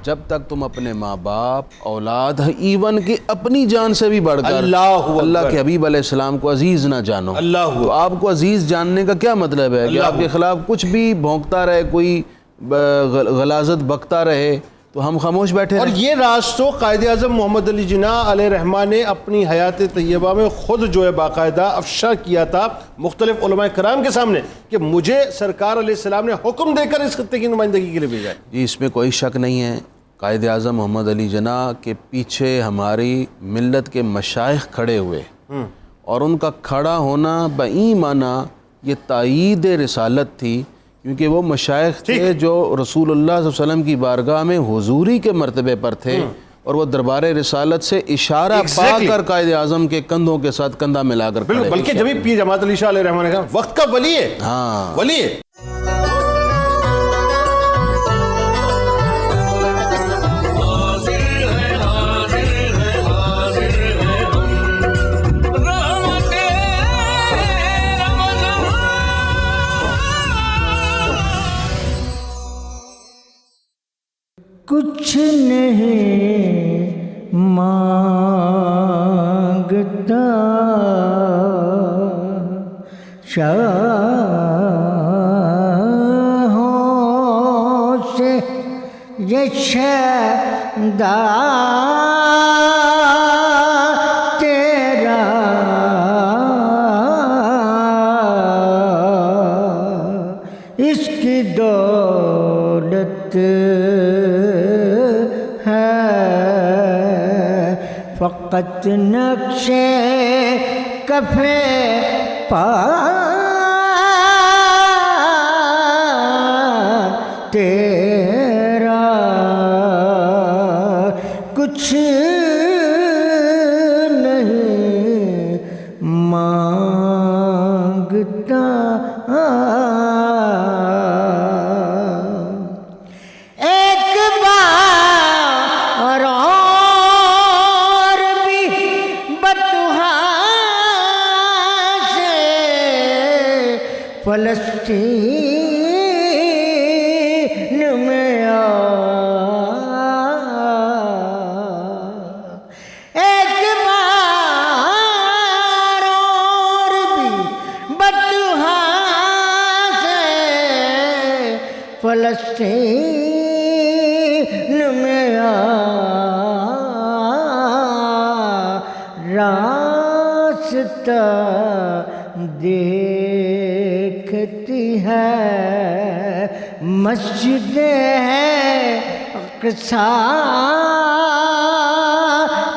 جب تک تم اپنے ماں باپ, اولاد, ایون کہ اپنی جان سے بھی بڑھ کر اللہ کے حبیب علیہ السلام کو عزیز نہ جانو. تو آپ کو عزیز جاننے کا کیا مطلب ہے کہ آپ کے خلاف کچھ بھی بھونکتا رہے, کوئی غلاظت بکتا رہے تو ہم خاموش بیٹھے اور رہے؟ یہ راز تو قائد اعظم محمد علی جناح علیہ رحمہ نے اپنی حیات طیبہ میں خود جو ہے باقاعدہ افشا کیا تھا مختلف علماء کرام کے سامنے کہ مجھے سرکار علیہ السلام نے حکم دے کر اس خطے کی نمائندگی کے لیے بھیجا ہے. جی اس میں کوئی شک نہیں ہے. قائد اعظم محمد علی جناح کے پیچھے ہماری ملت کے مشائخ کھڑے ہوئے اور ان کا کھڑا ہونا بئی معنی یہ تائید رسالت تھی, کیونکہ وہ مشائخ تھے جو رسول اللہ صلی اللہ علیہ وسلم کی بارگاہ میں حضوری کے مرتبے پر تھے اور وہ دربار رسالت سے اشارہ پا کر قائد اعظم کے کندھوں کے ساتھ کندھا ملا کر کھڑے. بلکہ جب پیر جماعت علی شاہ علیہ رحمہ نے کہا وقت کا ولی ہے, ولی ہے. کچھ نہیں مانگتا شاہوں سے یہ شہدا تیرا اس کی دولت فقط نقش کفے پا تیرا کچھ نہیں مانگتا. فلسطین میں ایک بار اور بھی بطحا سے فلسطین میں راستہ دیکھتی ہے مسجد ہے اقصی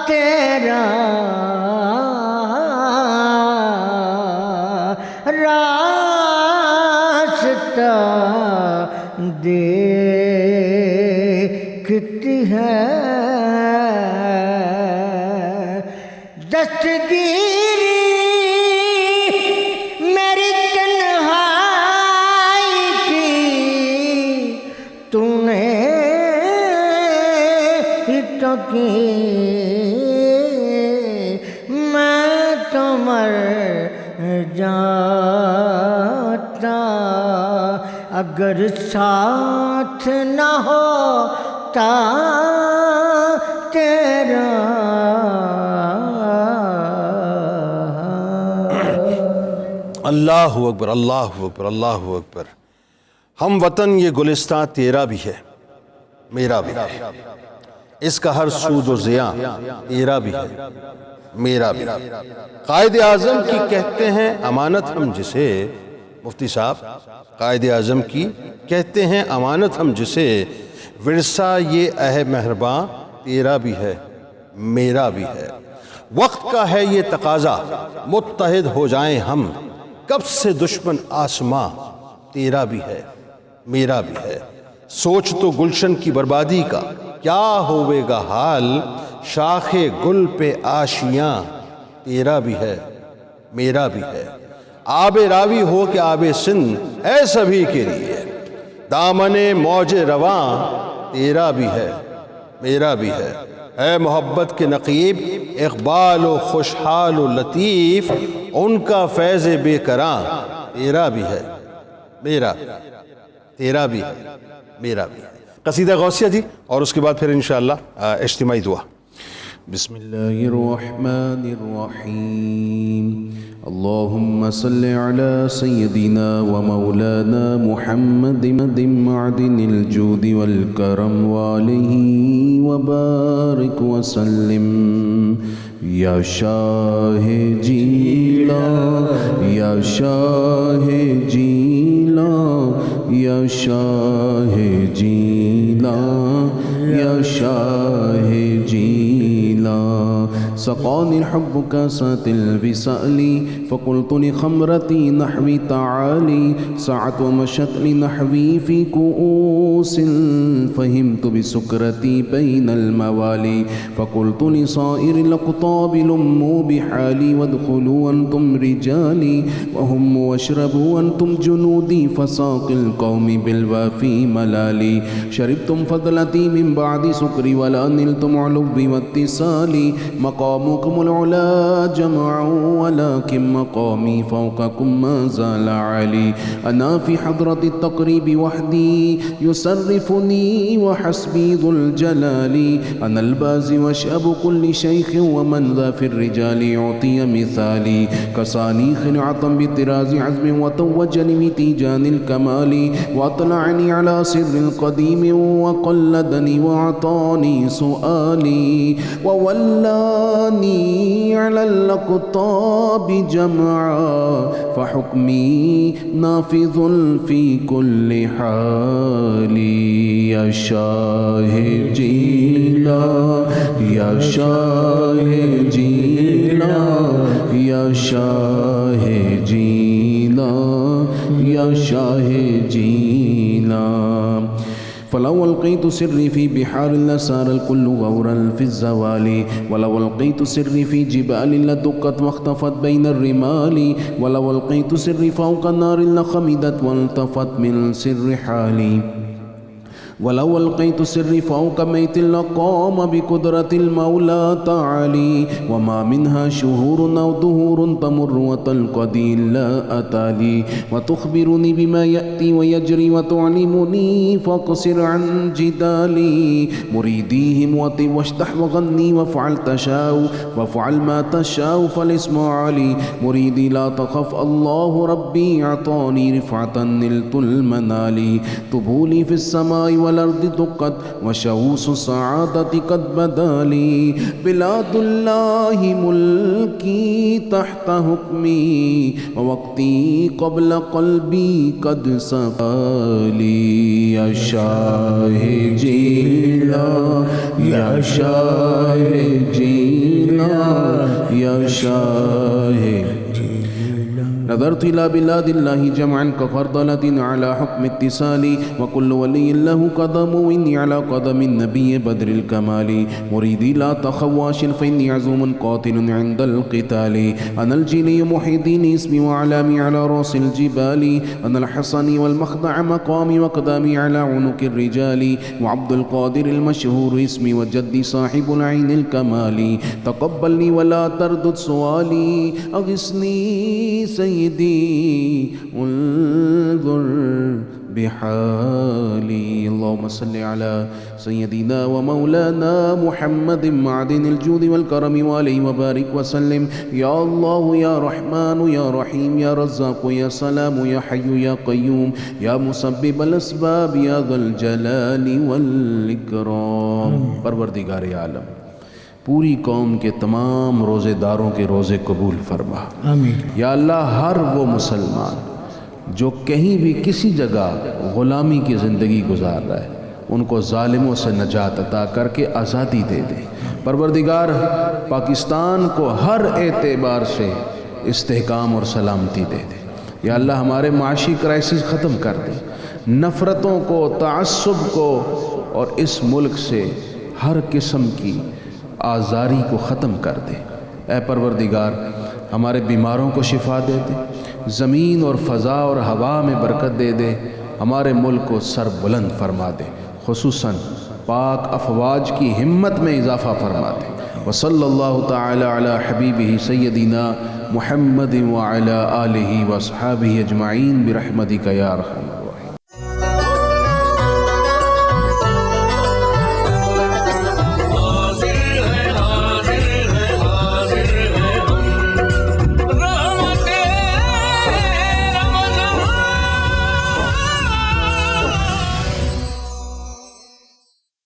تیرا راستہ دیکھتی ہے. دستگیری میری تنہائی کی تو نے تو کی, میں تو مر جاتا اگر ساتھ نہ ہوتا تیرا اللہ اکبر، اللہ اکبر، اللہ اکبر۔ ہم وطن یہ گلستان تیرا بھی ہے میرا بھی، اس کا ہر سود و زیاں تیرا بھی ہے میرا بھی۔ قائد اعظم کی کہتے ہیں امانت ہم جسے، مفتی صاحب قائد اعظم کی کہتے ہیں امانت ہم جسے، ورثہ یہ اے مہرباں تیرا بھی ہے میرا بھی ہے۔ وقت کا ہے یہ تقاضا متحد ہو جائیں ہم، کب سے دشمن آسماں تیرا بھی ہے میرا بھی ہے۔ سوچ تو گلشن کی بربادی کا کیا ہوئے گا حال، شاخ گل پہ آشیاں تیرا بھی ہے میرا بھی ہے۔ آب راوی ہو کہ آب سندھ ہے سبھی کے لیے، دامن موج رواں تیرا بھی ہے میرا بھی ہے۔ اے محبت کے نقیب اقبال و خوشحال و لطیف، ان کا فیض بے کراں تیرا بھی ہے میرا تیرا بھی ہے میرا بھی ہے۔ قصیدہ غوثیہ جی، اور اس کے بعد پھر انشاءاللہ اجتماعی دعا۔ بسم اللہ الرحمن الرحیم، اللہم صل علی سیدنا و مولانا محمد معدن الجود والکرم وآلہ وبارک وسلم۔ یا شاہ جیلا یا شاہ جیلا یا شاہ جیلا یا شاہ جیلا، سقانی الحب كاسات الوصال فقلت لخمرتي نحوي تعالي، سعت ومشت لنحوي في كؤوس فهمت بسكرتي بين الموالي، فقلت لصائر الأقطاب لموا بحالي وادخلوا أنتم رجالي وهم واشربوا أنتم جنودي، فساق القوم بالوافي ملالي، شربتم فضلتي من بعد سكري ولا نلتم علوي واتصالي، مقامكم العلا جمع ولكن مقامي فوقكم ما زال علي، أنا في حضرة التقريب وحدي يصرفني وحسبي ذو الجلال، أنا البازي وشأب كل شيخ ومن ذا في الرجال يعطي مثالي، كساني خنعة بطراز عزم وتوجني بتيجان الكمال، وأطلعني على سر القديم وقلدني وأعطاني سؤالي، وولاني على الأقطاب جمعا فحكمي نافذ في كل حال، يا شاه جيلا يا شاه جيلا يا شاه جيلا يا شاه جيلا، فلو ألقيت سري في بحار لسار الكل غورا في الزوال، ولو ألقيت سري في جبال لدقت واختفت بين الرمال، ولو ألقيت سري فوق النار لخمدت والتفت من سر حالي، ولو ألقيت سري فوق ميت لقام بقدرة المولى تعالي، وما منها شهور أو دهور تمر وتنقضي إلا أتالي، وتخبرني بما يأتي ويجري وتعلمني فاقصر عن جدالي، مريديهم وطب واشتح وغني وافعل تشاء وافعل ما تشاء فالاسم علي، مريدي لا تخف الله ربي أعطاني رفعة نلت المنال، طبولي في السماء والأرض دقت وشوس السعادة قد بدا لي، بلاد الله ملكي تحت حكمي ووقتي قبل قلبي قد صفى لي، يا شاه جيلا يا شاه جيلا يا شاه نظرت إلى بلاد الله جمعا كخردلة على حكم اتصالي، وكل ولي له قدم وإني على قدم النبي بدر الكمال، مريدي لا تخواش فإني عزوم قاتل عند القتال، أنا الجيلي محي الدين اسمي وأعلامي على رأس الجبال، أنا الحصني والمخضع مقامي وقدامي على عنق الرجال، وعبد القادر المشهور اسمي وجدي صاحب العين الكمال، تقبل لي ولا تردد سؤالي، أغثني سيدي انظر بحالي اللهم صل على سيدنا ومولانا محمد معدن الجود والكرم وعليه وبارك وسلم يا الله يا رحمن يا رحيم يا رزاق يا سلام يا حي يا قيوم يا مسبب الأسباب يا ذا الجلال والإكرام پروردگار عالم پوری قوم کے تمام روزے داروں کے روزے قبول فرما آمین یا اللہ ہر وہ مسلمان جو کہیں بھی کسی جگہ غلامی کی زندگی گزار رہا ہے ان کو ظالموں سے نجات عطا کر کے آزادی دے دے پروردگار پاکستان کو ہر اعتبار سے استحکام اور سلامتی دے دے یا اللہ ہمارے معاشی کرائسس ختم کر دے نفرتوں کو تعصب کو اور اس ملک سے ہر قسم کی آزاری کو ختم کر دے اے پروردگار ہمارے بیماروں کو شفا دے دے زمین اور فضا اور ہوا میں برکت دے دے ہمارے ملک کو سر بلند فرما دے خصوصاً پاک افواج کی ہمت میں اضافہ فرما دے وصلی اللہ تعالی علی حبیبہ سیدنا محمد وعلی آلہ واصحابہ اجمعین برحمتک یا ارحم